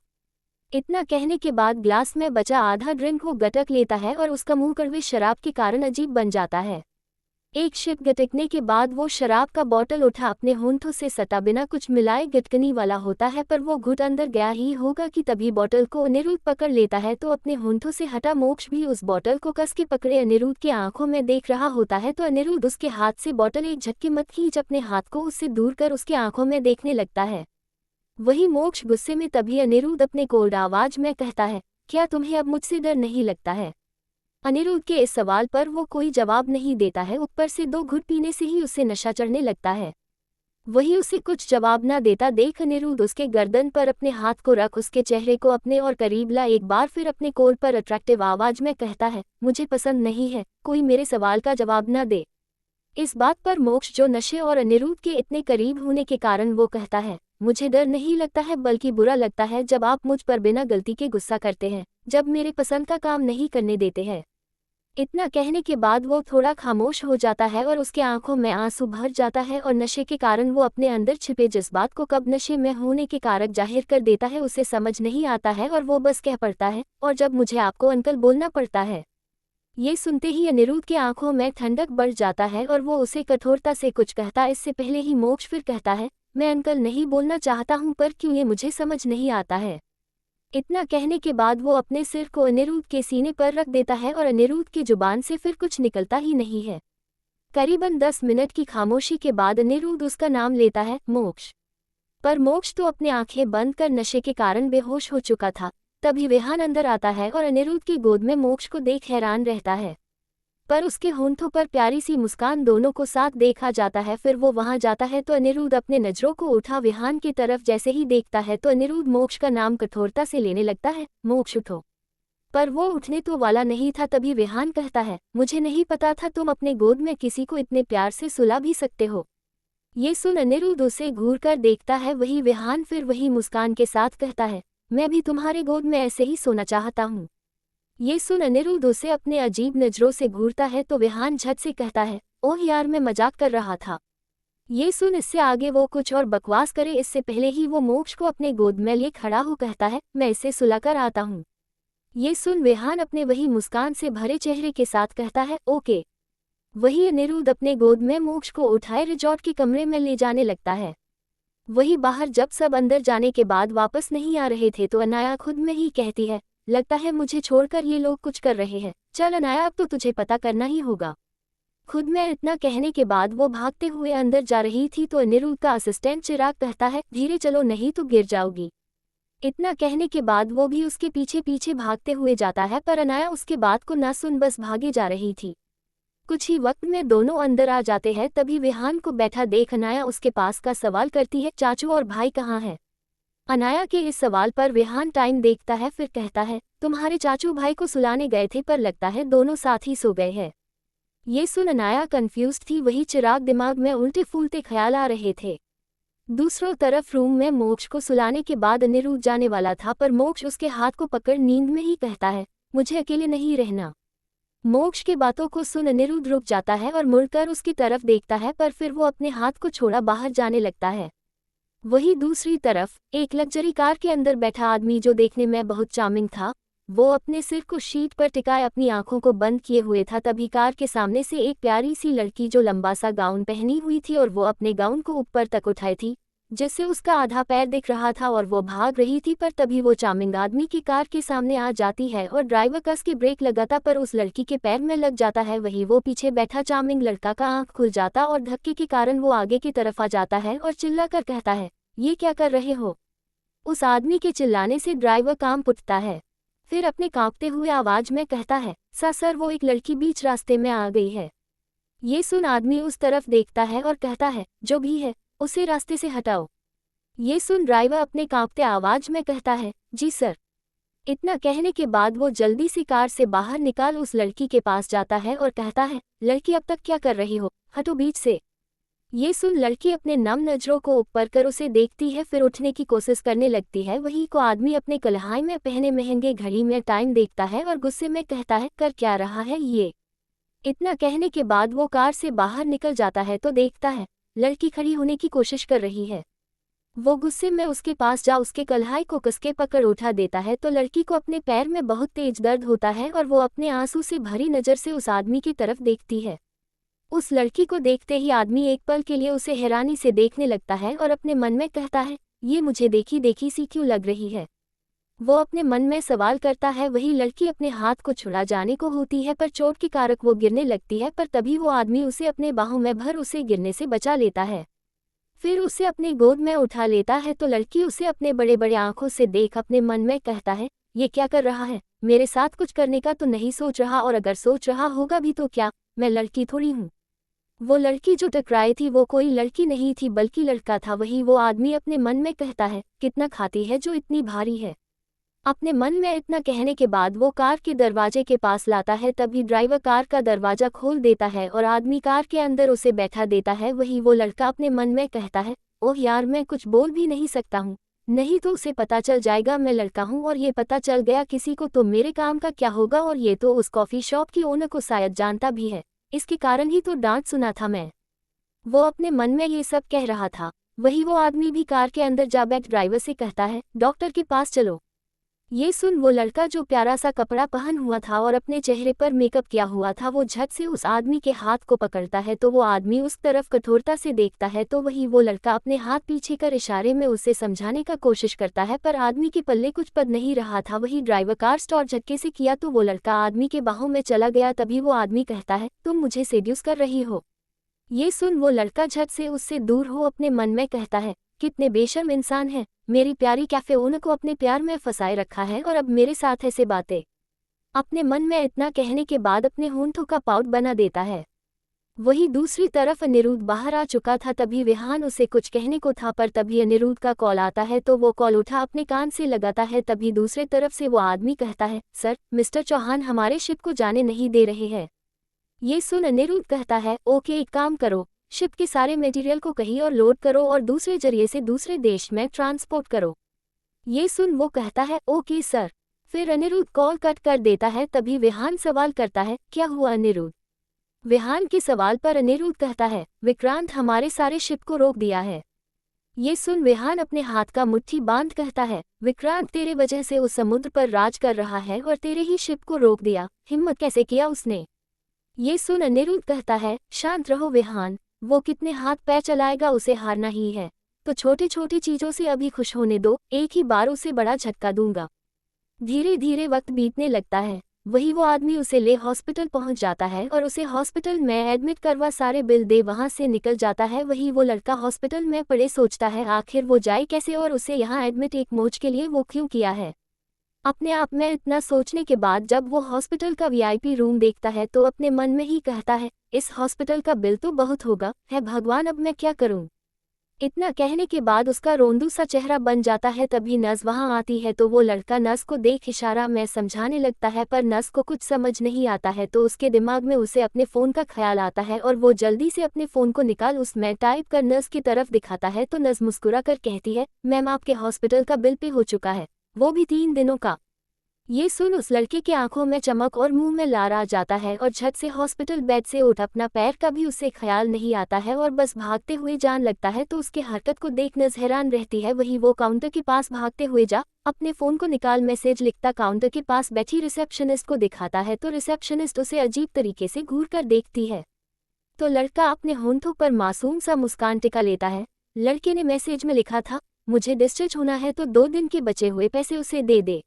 इतना कहने के बाद ग्लास में बचा आधा ड्रिंक वो गटक लेता है और उसका मुंह कड़वे शराब के कारण अजीब बन जाता है। एक शिप गटकने के बाद वो शराब का बॉटल उठा अपने होंठों से सटा बिना कुछ मिलाए गटकनी वाला होता है, पर वो घुट अंदर गया ही होगा कि तभी बॉटल को अनिरुद्ध पकड़ लेता है, तो अपने होंठों से हटा मोक्ष भी उस बॉटल को कस के पकड़े अनिरुद्ध के आंखों में देख रहा होता है, तो अनिरुद्ध उसके हाथ से बॉटल एक झटके मत खींच अपने हाथ को उससे दूर कर उसके आंखों में देखने लगता है। वही मोक्ष गुस्से में तभी अनिरुद्ध अपने कोल्ड आवाज में कहता है, क्या तुम्हें अब मुझसे डर नहीं लगता है? अनिरुद्ध के इस सवाल पर वो कोई जवाब नहीं देता है, ऊपर से 2 घुट पीने से ही उसे नशा चढ़ने लगता है। वही उसे कुछ जवाब न देता देख अनिरुद्ध उसके गर्दन पर अपने हाथ को रख उसके चेहरे को अपने और करीब ला, एक बार फिर अपने कोल पर अट्रैक्टिव आवाज में कहता है, मुझे पसंद नहीं है कोई मेरे सवाल का जवाब न दे। इस बात पर मोक्ष जो नशे और अनिरुद्ध के इतने करीब होने के कारण वो कहता है, मुझे डर नहीं लगता है बल्कि बुरा लगता है जब आप मुझ पर बिना गलती के गुस्सा करते हैं, जब मेरे पसंद का काम नहीं करने देते हैं। इतना कहने के बाद वो थोड़ा खामोश हो जाता है और उसके आंखों में आंसू भर जाता है और नशे के कारण वो अपने अंदर छिपे जज्बात को कब नशे में होने के कारक जाहिर कर देता है उसे समझ नहीं आता है और वो बस कह पड़ता है, और जब मुझे आपको अंकल बोलना पड़ता है। ये सुनते ही अनिरुद्ध की आंखों में ठंडक बढ़ जाता है और वो उसे कठोरता से कुछ कहता इससे पहले ही मोक्ष फिर कहता है, मैं अंकल नहीं बोलना चाहता हूँ, पर क्यों ये मुझे समझ नहीं आता है। इतना कहने के बाद वो अपने सिर को अनिरुद्ध के सीने पर रख देता है और अनिरुद्ध की जुबान से फिर कुछ निकलता ही नहीं है। करीबन 10 मिनट की खामोशी के बाद अनिरुद्ध उसका नाम लेता है, मोक्ष। पर मोक्ष तो अपनी आंखें बंद कर नशे के कारण बेहोश हो चुका था। तभी विहान अंदर आता है और अनिरुद्ध की गोद में मोक्ष को देख हैरान रहता है, पर उसके होंठों पर प्यारी सी मुस्कान दोनों को साथ देखा जाता है। फिर वो वहां जाता है तो अनिरुद्ध अपने नजरों को उठा विहान की तरफ जैसे ही देखता है तो अनिरुद्ध मोक्ष का नाम कठोरता से लेने लगता है, मोक्ष उठो। पर वो उठने तो वाला नहीं था, तभी विहान कहता है, मुझे नहीं पता था तुम अपने गोद में किसी को इतने प्यार से सुला भी सकते हो। ये सुन अनिरुद्ध उसे घूर कर देखता है, वही विहान फिर वही मुस्कान के साथ कहता है, मैं भी तुम्हारे गोद में ऐसे ही सोना चाहता हूँ। ये सुन अनिरुद्ध उसे अपने अजीब नजरों से घूरता है तो विहान झट से कहता है, ओह यार मैं मजाक कर रहा था। ये सुन इससे आगे वो कुछ और बकवास करे इससे पहले ही वो मोक्ष को अपने गोद में लिए खड़ा हो कहता है, मैं इसे सुलाकर आता हूँ। ये सुन विहान अपने वही मुस्कान से भरे चेहरे के साथ कहता है, ओके। वही अनिरुद्ध अपने गोद में मोक्ष को उठाए रिजॉर्ट के कमरे में ले जाने लगता है। वही बाहर जब सब अंदर जाने के बाद वापस नहीं आ रहे थे तो अनाया खुद में ही कहती है, लगता है मुझे छोड़कर ये लोग कुछ कर रहे हैं, चल अनाया अब तो तुझे पता करना ही होगा। खुद में इतना कहने के बाद वो भागते हुए अंदर जा रही थी तो अनिरुद्ध का असिस्टेंट चिराग कहता है, धीरे चलो नहीं तो गिर जाओगी। इतना कहने के बाद वो भी उसके पीछे पीछे भागते हुए जाता है, पर अनाया उसके बात को ना सुन बस भागे जा रही थी। कुछ ही वक्त में दोनों अंदर आ जाते हैं। तभी विहान को बैठा देख अनाया उसके पास का सवाल करती है, चाचू और भाई कहाँ हैं? अनाया के इस सवाल पर विहान टाइम देखता है, फिर कहता है, तुम्हारे चाचू भाई को सुलाने गए थे पर लगता है दोनों साथ ही सो गए हैं। ये सुन अनाया कंफ्यूज थी, वही चिराग दिमाग में उल्टे फूलते ख्याल आ रहे थे। दूसरों तरफ रूम में मोक्ष को सुलाने के बाद अनिरुद्ध जाने वाला था, पर मोक्ष उसके हाथ को पकड़ नींद में ही कहता है, मुझे अकेले नहीं रहना। मोक्ष की बातों को सुन अनिरुद्ध रुक जाता है और मुड़कर उसकी तरफ देखता है, पर फिर वो अपने हाथ को छोड़ा बाहर जाने लगता है। वही दूसरी तरफ एक लग्जरी कार के अंदर बैठा आदमी, जो देखने में बहुत चार्मिंग था, वो अपने सिर को शीट पर टिकाए अपनी आंखों को बंद किए हुए था। तभी कार के सामने से एक प्यारी सी लड़की, जो लंबा सा गाउन पहनी हुई थी और वो अपने गाउन को ऊपर तक उठाई थी, जिससे उसका आधा पैर दिख रहा था, और वो भाग रही थी। पर तभी वो चार्मिंग आदमी की कार के सामने आ जाती है और ड्राइवर कस के ब्रेक लगाता, पर उस लड़की के पैर में लग जाता है। वही वो पीछे बैठा चार्मिंग लड़का का आंख खुल जाता और धक्के के कारण वो आगे की तरफ आ जाता है और चिल्ला कर कहता है, ये क्या कर रहे हो? उस आदमी के चिल्लाने से ड्राइवर कांप उठता है, फिर अपने कांपते हुए आवाज में कहता है, सर वो एक लड़की बीच रास्ते में आ गई है। ये सुन आदमी उस तरफ देखता है और कहता है, जो भी है उसे रास्ते से हटाओ। ये सुन ड्राइवर अपने कांपते आवाज में कहता है, जी सर। इतना कहने के बाद वो जल्दी से कार से बाहर निकाल उस लड़की के पास जाता है और कहता है, लड़की अब तक क्या कर रही हो, हटो बीच से। ये सुन लड़की अपने नम नजरों को ऊपर कर उसे देखती है, फिर उठने की कोशिश करने लगती है। वही को आदमी अपने कलाई में पहने महंगे घड़ी में टाइम देखता है और गुस्से में कहता है, कर क्या रहा है ये? इतना कहने के बाद वो कार से बाहर निकल जाता है तो देखता है लड़की खड़ी होने की कोशिश कर रही है। वो गुस्से में उसके पास जा उसके कलाई को कसके पकड़ उठा देता है, तो लड़की को अपने पैर में बहुत तेज दर्द होता है और वो अपने आंसू से भरी नज़र से उस आदमी की तरफ देखती है। उस लड़की को देखते ही आदमी एक पल के लिए उसे हैरानी से देखने लगता है और अपने मन में कहता है, ये मुझे देखी देखी सी क्यों लग रही है? वो अपने मन में सवाल करता है। वही लड़की अपने हाथ को छुड़ा जाने को होती है, पर चोट के कारण वो गिरने लगती है, पर तभी वो आदमी उसे अपने बाहों में भर उसे गिरने से बचा लेता है। फिर उसे अपनी गोद में उठा लेता है, तो लड़की उसे अपने बड़े बड़े आंखों से देख अपने मन में कहता है, ये क्या कर रहा है? मेरे साथ कुछ करने का तो नहीं सोच रहा, और अगर सोच रहा होगा भी तो क्या, मैं लड़की थोड़ी हूँ। वो लड़की जो टकराई थी वो कोई लड़की नहीं थी बल्कि लड़का था। वही वो आदमी अपने मन में कहता है, कितना खाती है जो इतनी भारी है। अपने मन में इतना कहने के बाद वो कार के दरवाजे के पास लाता है, तभी ड्राइवर कार का दरवाजा खोल देता है और आदमी कार के अंदर उसे बैठा देता है। वही वो लड़का अपने मन में कहता है, ओह यार, मैं कुछ बोल भी नहीं सकता हूँ, नहीं तो उसे पता चल जाएगा मैं लड़का हूँ, और ये पता चल गया किसी को तो मेरे काम का क्या होगा। और ये तो उस कॉफ़ी शॉप की ओनर को शायद जानता भी है, इसके कारण ही तो डांट सुना था मैं। वो अपने मन में ये सब कह रहा था। वही वो आदमी भी कार के अंदर जा बैठ ड्राइवर से कहता है, डॉक्टर के पास चलो। ये सुन वो लड़का जो प्यारा सा कपड़ा पहन हुआ था और अपने चेहरे पर मेकअप किया हुआ था, वो झट से उस आदमी के हाथ को पकड़ता है, तो वो आदमी उस तरफ कठोरता से देखता है। तो वही वो लड़का अपने हाथ पीछे कर इशारे में उसे समझाने का कोशिश करता है, पर आदमी के पल्ले कुछ पद नहीं रहा था। वही ड्राइवर कार स्टार्ट झटके से किया तो वो लड़का आदमी के बाहों में चला गया। तभी वो आदमी कहता है, तुम मुझे सेड्यूस कर रही हो? ये सुन वो लड़का झट से उससे दूर हो अपने मन में कहता है, कितने बेशर्म इंसान है, मेरी प्यारी कैफे ओनर को अपने प्यार में फंसाए रखा है और अब मेरे साथ ऐसे बातें। अपने मन में इतना कहने के बाद अपने होंठों का पाउट बना देता है। वही दूसरी तरफ अनिरुद्ध बाहर आ चुका था। तभी विहान उसे कुछ कहने को था, पर तभी अनिरुद्ध का कॉल आता है, तो वो कॉल उठा अपने कान से लगाता है। तभी दूसरे तरफ से वो आदमी कहता है, सर, मिस्टर चौहान हमारे शिप को जाने नहीं दे रहे हैं। ये सुन अनिरुद्ध कहता है, ओके, एक काम करो, शिप के सारे मटेरियल को कहीं और लोड करो और दूसरे जरिए से दूसरे देश में ट्रांसपोर्ट करो। ये सुन वो कहता है, ओके सर। फिर अनिरुद्ध कॉल कट कर देता है। तभी विहान सवाल करता है, क्या हुआ अनिरुद्ध? विहान के सवाल पर अनिरुद्ध कहता है, विक्रांत हमारे सारे शिप को रोक दिया है। ये सुन विहान अपने हाथ का मुट्ठी बांध कहता है, विक्रांत तेरे वजह से उस समुद्र पर राज कर रहा है और तेरे ही शिप को रोक दिया, हिम्मत कैसे किया उसने? ये सुन अनिरुद्ध कहता है, शांत रहो विहान, वो कितने हाथ पैर चलाएगा, उसे हारना ही है, तो छोटी छोटी चीजों से अभी खुश होने दो, एक ही बार उसे बड़ा झटका दूंगा। धीरे धीरे वक्त बीतने लगता है। वही वो आदमी उसे ले हॉस्पिटल पहुंच जाता है और उसे हॉस्पिटल में एडमिट करवा सारे बिल दे वहां से निकल जाता है। वही वो लड़का हॉस्पिटल में पड़े सोचता है आखिर वो जाए कैसे और उसे यहाँ एडमिट एक मौज के लिए वो क्यों किया है। अपने आप में इतना सोचने के बाद जब वो हॉस्पिटल का वीआईपी रूम देखता है तो अपने मन में ही कहता है, इस हॉस्पिटल का बिल तो बहुत होगा, है भगवान अब मैं क्या करूं। इतना कहने के बाद उसका रोंदू सा चेहरा बन जाता है। तभी नस वहां आती है तो वो लड़का नस को देख इशारा में समझाने लगता है, पर नस को कुछ समझ नहीं आता है। तो उसके दिमाग में उसे अपने फ़ोन का ख्याल आता है और वो जल्दी से अपने फ़ोन को निकाल उसमें टाइप कर नस की तरफ दिखाता है। तो नस मुस्कुरा कर कहती है, मैम आपके हॉस्पिटल का बिल पे हो चुका है, वो भी 3 दिनों का। ये सुन उस लड़के की आंखों में चमक और मुंह में लार आ जाता है और झट से हॉस्पिटल बेड से उठ अपना पैर का भी उसे ख्याल नहीं आता है और बस भागते हुए जान लगता है। तो उसके हरकत को देख नज़ हैरान रहती है। वही वो काउंटर के पास भागते हुए जा अपने फ़ोन को निकाल मैसेज लिखता काउंटर के पास बैठी रिसेप्शनिस्ट को दिखाता है। तो रिसेप्शनिस्ट उसे अजीब तरीके से घूर कर देखती है। तो लड़का अपने होंठों पर मासूम सा मुस्कान टिका लेता है। लड़के ने मैसेज में लिखा था, मुझे डिस्चार्ज होना है तो 2 दिन के बचे हुए पैसे उसे दे दे।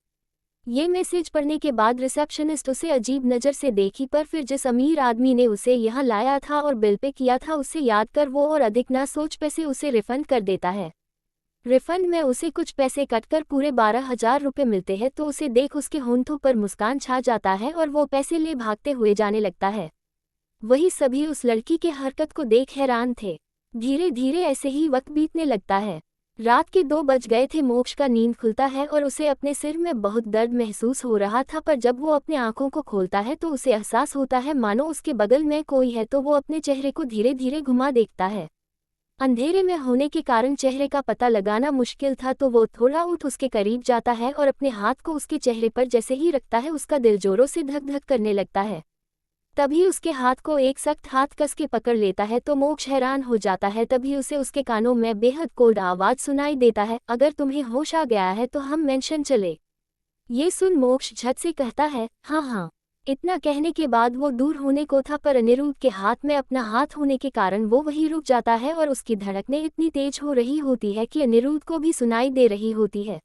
ये मैसेज पढ़ने के बाद रिसेप्शनिस्ट उसे अजीब नज़र से देखी, पर फिर जिस अमीर आदमी ने उसे यहाँ लाया था और बिल पे किया था उसे याद कर वो और अधिक ना सोच पैसे उसे रिफंड कर देता है। रिफंड में उसे कुछ पैसे कटकर पूरे 12,000 रुपये मिलते हैं। तो उसे देख उसके होंठों पर मुस्कान छा जाता है और वो पैसे ले भागते हुए जाने लगता है। वही सभी उस लड़की के हरकत को देख हैरान थे। धीरे धीरे ऐसे ही वक्त बीतने लगता है। रात के 2 बज गए थे। मोक्ष का नींद खुलता है और उसे अपने सिर में बहुत दर्द महसूस हो रहा था, पर जब वो अपने आंखों को खोलता है तो उसे एहसास होता है मानो उसके बगल में कोई है। तो वो अपने चेहरे को धीरे धीरे घुमा देखता है। अंधेरे में होने के कारण चेहरे का पता लगाना मुश्किल था। तो वो थोड़ा उठ उसके करीब जाता है और अपने हाथ को उसके चेहरे पर जैसे ही रखता है उसका दिल जोरों से धक धक करने लगता है। तभी उसके हाथ को एक सख्त हाथ कस के पकड़ लेता है। तो मोक्ष हैरान हो जाता है। तभी उसे उसके कानों में बेहद कोल्ड आवाज़ सुनाई देता है, अगर तुम्हें होश आ गया है तो हम मेंशन चले। ये सुन मोक्ष झट से कहता है, हाँ हाँ। इतना कहने के बाद वो दूर होने को था, पर अनिरुद्ध के हाथ में अपना हाथ होने के कारण वो वहीं रुक जाता है और उसकी धड़कनें इतनी तेज हो रही होती है कि अनिरुद्ध को भी सुनाई दे रही होती है।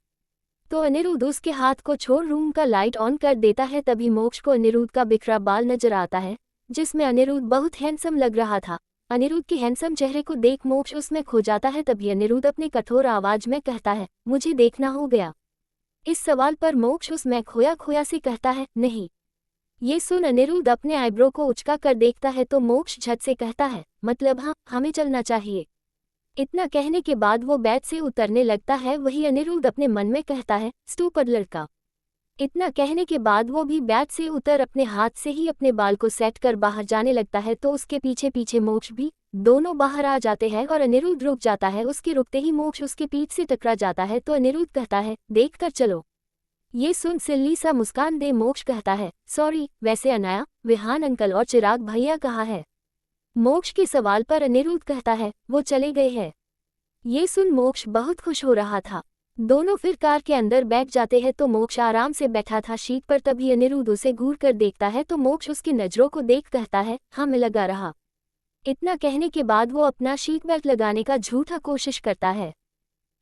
तो अनिरुद्ध उसके हाथ को छोड़ रूम का लाइट ऑन कर देता है। तभी मोक्ष को अनिरुद्ध का बिखरा बाल नजर आता है, जिसमें अनिरुद्ध बहुत हैंडसम लग रहा था। अनिरुद्ध के हैंडसम चेहरे को देख मोक्ष उसमें खो जाता है। तभी अनिरुद्ध अपनी कठोर आवाज में कहता है, मुझे देखना हो गया। इस सवाल पर मोक्ष उसमें खोया खोया से कहता है, नहीं। ये सुन अनिरुद्ध अपने आईब्रो को उचका कर देखता है। तो मोक्ष झट से कहता है, मतलब हाँ, हमें चलना चाहिए। इतना कहने के बाद वो बेड से उतरने लगता है। वही अनिरुद्ध अपने मन में कहता है, स्टूपिड लड़का। इतना कहने के बाद वो भी बेड से उतर अपने हाथ से ही अपने बाल को सेट कर बाहर जाने लगता है। तो उसके पीछे पीछे मोक्ष भी दोनों बाहर आ जाते हैं और अनिरुद्ध रुक जाता है। उसके रुकते ही मोक्ष उसके पीठ से टकरा जाता है। तो अनिरुद्ध कहता है, देख कर चलो। ये सुन सिल्ली सा मुस्कान दे मोक्ष कहता है, सॉरी, वैसे अनाया, विहान अंकल और चिराग भैया कहाँ है। मोक्ष के सवाल पर अनिरुद्ध कहता है, वो चले गए हैं। ये सुन मोक्ष बहुत खुश हो रहा था। दोनों फिर कार के अंदर बैठ जाते हैं। तो मोक्ष आराम से बैठा था शीट पर। तभी अनिरुद्ध उसे घूर कर देखता है। तो मोक्ष उसकी नज़रों को देख कहता है, हाँ मैं लगा रहा। इतना कहने के बाद वो अपना शीट बेल्ट लगाने का झूठा कोशिश करता है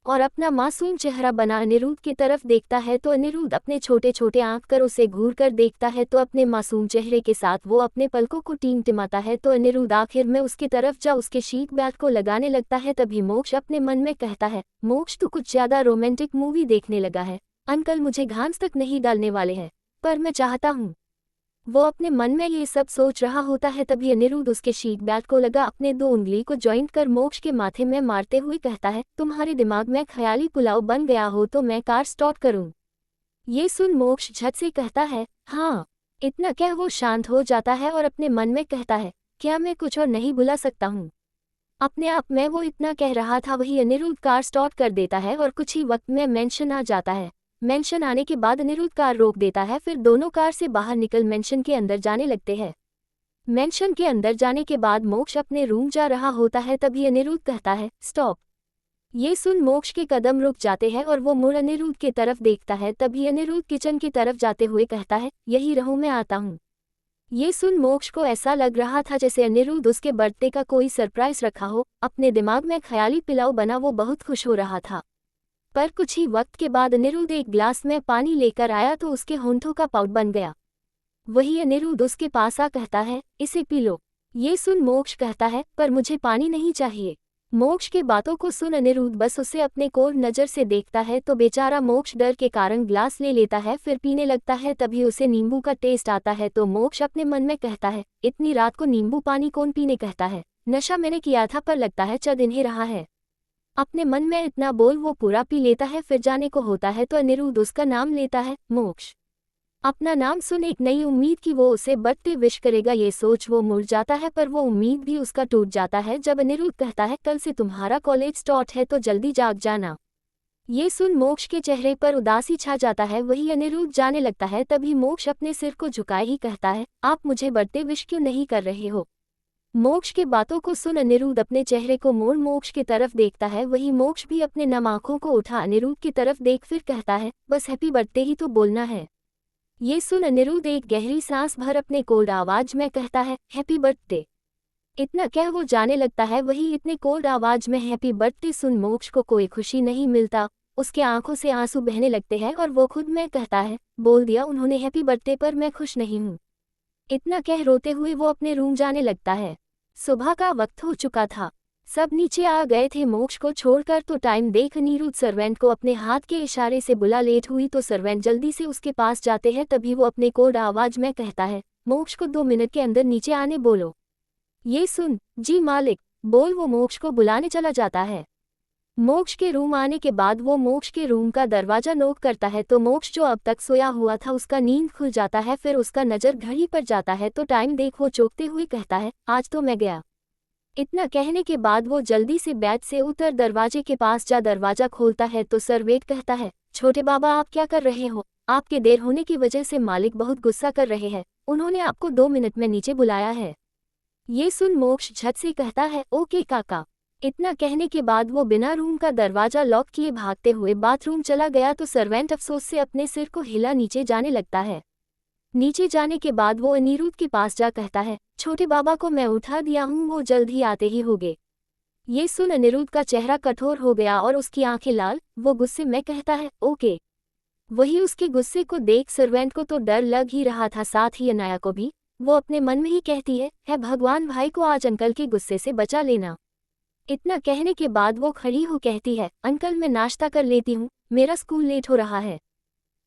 और अपना मासूम चेहरा बना अनिरुद्ध की तरफ देखता है। तो अनिरुद्ध अपने छोटे छोटे आंख कर उसे घूर कर देखता है। तो अपने मासूम चेहरे के साथ वो अपने पलकों को टिमटिमाता है। तो अनिरुद्ध आखिर में उसकी तरफ जा उसके शीट बेल्ट को लगाने लगता है। तभी मोक्ष अपने मन में कहता है, मोक्ष तो कुछ ज्यादा रोमांटिक मूवी देखने लगा है। अंकल मुझे घास तक नहीं डालने वाले हैं, पर मैं चाहता हूँ। वो अपने मन में ये सब सोच रहा होता है। तभी अनिरुद्ध उसके शीट बेल्ट को लगा अपने 2 उंगली को जॉइंट कर मोक्ष के माथे में मारते हुए कहता है, तुम्हारे दिमाग में ख्याली पुलाव बन गया हो तो मैं कार स्टार्ट करूं। ये सुन मोक्ष झट से कहता है, हाँ। इतना कह वो शांत हो जाता है और अपने मन में कहता है, क्या मैं कुछ और नहीं बुला सकता हूँ। अपने आप में वो इतना कह रहा था, वही अनिरुद्ध कार स्टार्ट कर देता है और कुछ ही वक्त में मेंशन आ जाता है। मेंशन आने के बाद अनिरुद्ध कार रोक देता है। फिर दोनों कार से बाहर निकल मेंशन के अंदर जाने लगते हैं। मेंशन के अंदर जाने के बाद मोक्ष अपने रूम जा रहा होता है। तभी अनिरुद्ध कहता है, स्टॉप। ये सुन मोक्ष के कदम रुक जाते हैं और वो मुड़ अनिरुद्ध की तरफ देखता है। तभी अनिरुद्ध किचन की तरफ जाते हुए कहता है, यही रहूं, मैं आता हूँ। ये सुन मोक्ष को ऐसा लग रहा था जैसे अनिरुद्ध उसके बर्थडे का कोई सरप्राइज रखा हो। अपने दिमाग में ख्याली पिलाव बना वो बहुत खुश हो रहा था। पर कुछ ही वक्त के बाद अनिरुद्ध एक ग्लास में पानी लेकर आया तो उसके होंठों का पाउडर बन गया। वही अनिरुद्ध उसके पास आ कहता है, इसे पी लो। ये सुन मोक्ष कहता है, पर मुझे पानी नहीं चाहिए। मोक्ष के बातों को सुन अनिरुद्ध बस उसे अपने कोर नज़र से देखता है तो बेचारा मोक्ष डर के कारण ग्लास ले लेता है, फिर पीने लगता है। तभी उसे नींबू का टेस्ट आता है तो मोक्ष अपने मन में कहता है, इतनी रात को नींबू पानी कौन पीने कहता है, नशा मैंने किया था पर लगता है चढ़ इन्हें रहा है। अपने मन में इतना बोल वो पूरा पी लेता है। फिर जाने को होता है तो अनिरुद्ध उसका नाम लेता है, मोक्ष। अपना नाम सुन एक नई उम्मीद की वो उसे बर्थडे विश करेगा ये सोच वो मुड़ जाता है, पर वो उम्मीद भी उसका टूट जाता है जब अनिरुद्ध कहता है, कल से तुम्हारा कॉलेज स्टार्ट है तो जल्दी जाग जाना। ये सुन मोक्ष के चेहरे पर उदासी छा जाता है। वही अनिरुद्ध जाने लगता है तभी मोक्ष अपने सिर को झुकाए ही कहता है, आप मुझे बर्थडे विश क्यों नहीं कर रहे हो। मोक्ष के बातों को सुन अनिरुद्ध अपने चेहरे को मोड़ मोक्ष की तरफ देखता है। वही मोक्ष भी अपने नम आंखों को उठा अनिरुद्ध की तरफ देख फिर कहता है, बस हैप्पी बर्थडे ही तो बोलना है। ये सुन अनिरुद्ध एक गहरी सांस भर अपने कोल्ड आवाज में कहता है, हैप्पी बर्थडे। इतना कह वो जाने लगता है। वही इतने कोल्ड आवाज में हैप्पी बर्थडे सुन मोक्ष को कोई खुशी नहीं मिलता, उसके आंखों से आंसू बहने लगते हैं और वो खुद में कहता है, बोल दिया उन्होंने हैप्पी बर्थडे पर मैं खुश नहीं हूँ। इतना कह रोते हुए वो अपने रूम जाने लगता है। सुबह का वक्त हो चुका था, सब नीचे आ गए थे मोक्ष को छोड़कर। तो टाइम देख अनिरुद्ध सर्वेंट को अपने हाथ के इशारे से बुला। लेट हुई तो सर्वेंट जल्दी से उसके पास जाते हैं। तभी वो अपने कोड आवाज में कहता है, मोक्ष को 2 मिनट के अंदर नीचे आने बोलो। ये सुन, जी मालिक, बोल वो मोक्ष को बुलाने चला जाता है। मोक्ष के रूम आने के बाद वो मोक्ष के रूम का दरवाजा नॉक करता है तो मोक्ष जो अब तक सोया हुआ था उसका नींद खुल जाता है। फिर उसका नज़र घड़ी पर जाता है तो टाइम देख वो चौंकते हुए कहता है, आज तो मैं गया। इतना कहने के बाद वो जल्दी से बेड से उतर दरवाजे के पास जा दरवाजा खोलता है तो सर्वेंट कहता है, छोटे बाबा आप क्या कर रहे हो, आपके देर होने की वजह से मालिक बहुत गुस्सा कर रहे हैं, उन्होंने आपको 2 मिनट में नीचे बुलाया है। ये सुन मोक्ष झट से कहता है, ओके काका। इतना कहने के बाद वो बिना रूम का दरवाजा लॉक किए भागते हुए बाथरूम चला गया तो सर्वेंट अफसोस से अपने सिर को हिला नीचे जाने लगता है। नीचे जाने के बाद वो अनिरुद्ध के पास जा कहता है, छोटे बाबा को मैं उठा दिया हूँ, वो जल्द ही आते ही होंगे। ये सुन अनिरुद्ध का चेहरा कठोर हो गया और उसकी आंखें लाल। वो गुस्से में कहता है, ओके। वही उसके गुस्से को देख सर्वेंट को तो डर लग ही रहा था, साथ ही अनाया को भी। वो अपने मन में ही कहती है भगवान भाई को आज अंकल के गुस्से से बचा लेना। इतना कहने के बाद वो खड़ी हो कहती है, अंकल मैं नाश्ता कर लेती हूँ, मेरा स्कूल लेट हो रहा है।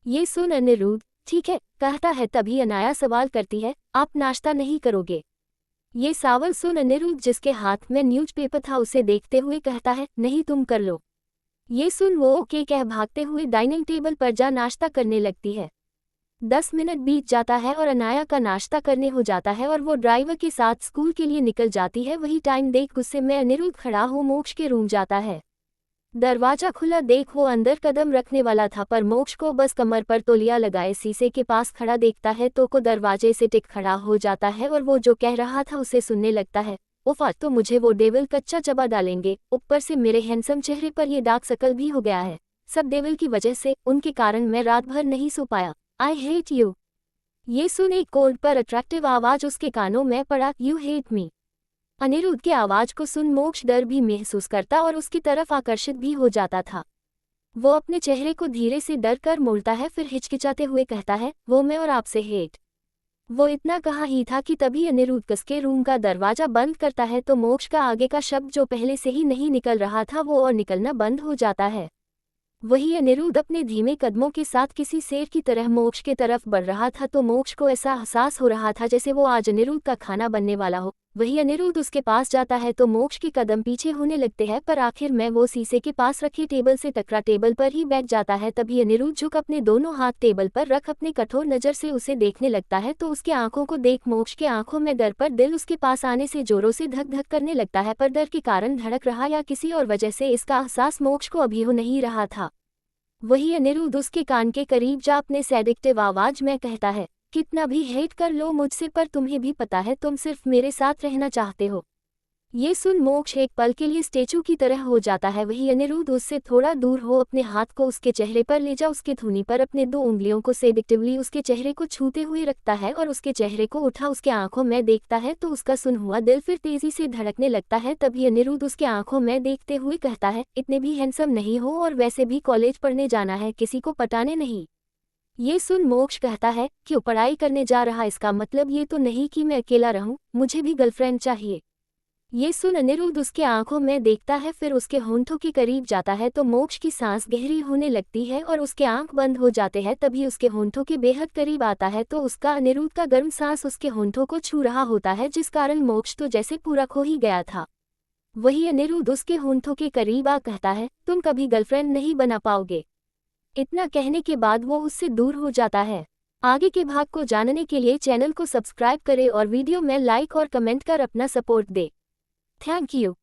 ये सुन अनिरुद्ध ठीक है कहता है। तभी अनाया सवाल करती है, आप नाश्ता नहीं करोगे। ये सवाल सुन अनिरुद्ध जिसके हाथ में न्यूज़पेपर था उसे देखते हुए कहता है, नहीं तुम कर लो। ये सुन वो ओके कह भागते हुए डाइनिंग टेबल पर जा नाश्ता करने लगती है। 10 मिनट बीत जाता है और अनाया का नाश्ता करने हो जाता है और वो ड्राइवर के साथ स्कूल के लिए निकल जाती है। वही टाइम देख गुस्से में अनिरुद्ध खड़ा हो मोक्ष के रूम जाता है। दरवाजा खुला देख वो अंदर कदम रखने वाला था पर मोक्ष को बस कमर पर तौलिया लगाए शीशे के पास खड़ा देखता है तो को दरवाजे से टिक खड़ा हो जाता है और वो जो कह रहा था उसे सुनने लगता है। उफ आज तो मुझे वो डेविल कच्चा चबा डालेंगे, ऊपर से मेरे हैंडसम चेहरे पर ये डार्क सर्कल भी हो गया है, सब डेविल की वजह से, उनके कारण मैं रात भर नहीं सो पाया। I hate you. ये सुन एक कोल्ड पर अट्रैक्टिव आवाज उसके कानों में पड़ा, यू हेट मी। अनिरुद्ध के आवाज को सुन मोक्ष डर भी महसूस करता और उसकी तरफ आकर्षित भी हो जाता था। वो अपने चेहरे को धीरे से डर कर मोड़ता है, फिर हिचकिचाते हुए कहता है, वो मैं और आपसे हेट। वो इतना कहा ही था कि तभी अनिरुद्ध कसके रूम का दरवाजा बंद करता है तो मोक्ष का आगे का शब्द जो पहले से ही नहीं निकल रहा था वो और निकलना बंद हो जाता है। वही अनिरुद्ध अपने धीमे कदमों के साथ किसी शेर की तरह मोक्ष के तरफ बढ़ रहा था तो मोक्ष को ऐसा एहसास हो रहा था जैसे वो आज अनिरुद्ध का खाना बनने वाला हो। वही अनिरुद्ध उसके पास जाता है तो मोक्ष के कदम पीछे होने लगते हैं पर आखिर में वो शीशे के पास रखे टेबल से टकरा टेबल पर ही बैठ जाता है। तभी अनिरुद्ध झुक अपने दोनों हाथ टेबल पर रख अपने कठोर नज़र से उसे देखने लगता है तो उसके आंखों को देख मोक्ष के आंखों में डर पर दिल उसके पास आने से जोरों से धक धक करने लगता है, पर डर के कारण धड़क रहा या किसी और वजह से इसका एहसास मोक्ष को अभी हो नहीं रहा था। वही अनिरुद्ध उसके कान के करीब जा अपने सेडिक्टिव आवाज में कहता है, कितना भी हेट कर लो मुझसे पर तुम्हें भी पता है तुम सिर्फ मेरे साथ रहना चाहते हो। ये सुन मोक्ष एक पल के लिए स्टेचू की तरह हो जाता है। वही अनिरुद्ध उससे थोड़ा दूर हो अपने हाथ को उसके चेहरे पर ले जा उसके थूनी पर अपने 2 उंगलियों को सेडिक्टिवली उसके चेहरे को छूते हुए रखता है और उसके चेहरे को उठा उसके आंखों में देखता है तो उसका सुन हुआ दिल फिर तेजी से धड़कने लगता है। तभी अनिरुद्ध उसके आंखों में देखते हुए कहता है, इतने भी हैंडसम नहीं हो और वैसे भी कॉलेज पढ़ने जाना है, किसी को पटाने नहीं। ये सुन मोक्ष कहता है, क्यों पढ़ाई करने जा रहा, इसका मतलब ये तो नहीं कि मैं अकेला रहूं, मुझे भी गर्लफ्रेंड चाहिए। ये सुन अनिरुद्ध उसके आंखों में देखता है, फिर उसके होंठों के करीब जाता है तो मोक्ष की सांस गहरी होने लगती है और उसके आंख बंद हो जाते हैं। तभी उसके होंठों के बेहद करीब आता है तो उसका अनिरुद्ध का गर्म सांस उसके होंठों को छू रहा होता है, जिस कारण मोक्ष तो जैसे पूरा खो ही गया था। वही अनिरुद्ध उसके होंठों के करीब आ कहता है, तुम कभी गर्लफ्रेंड नहीं बना पाओगे। इतना कहने के बाद वो उससे दूर हो जाता है। आगे के भाग को जानने के लिए चैनल को सब्सक्राइब करें और वीडियो में लाइक और कमेंट कर अपना सपोर्ट दे। Thank you.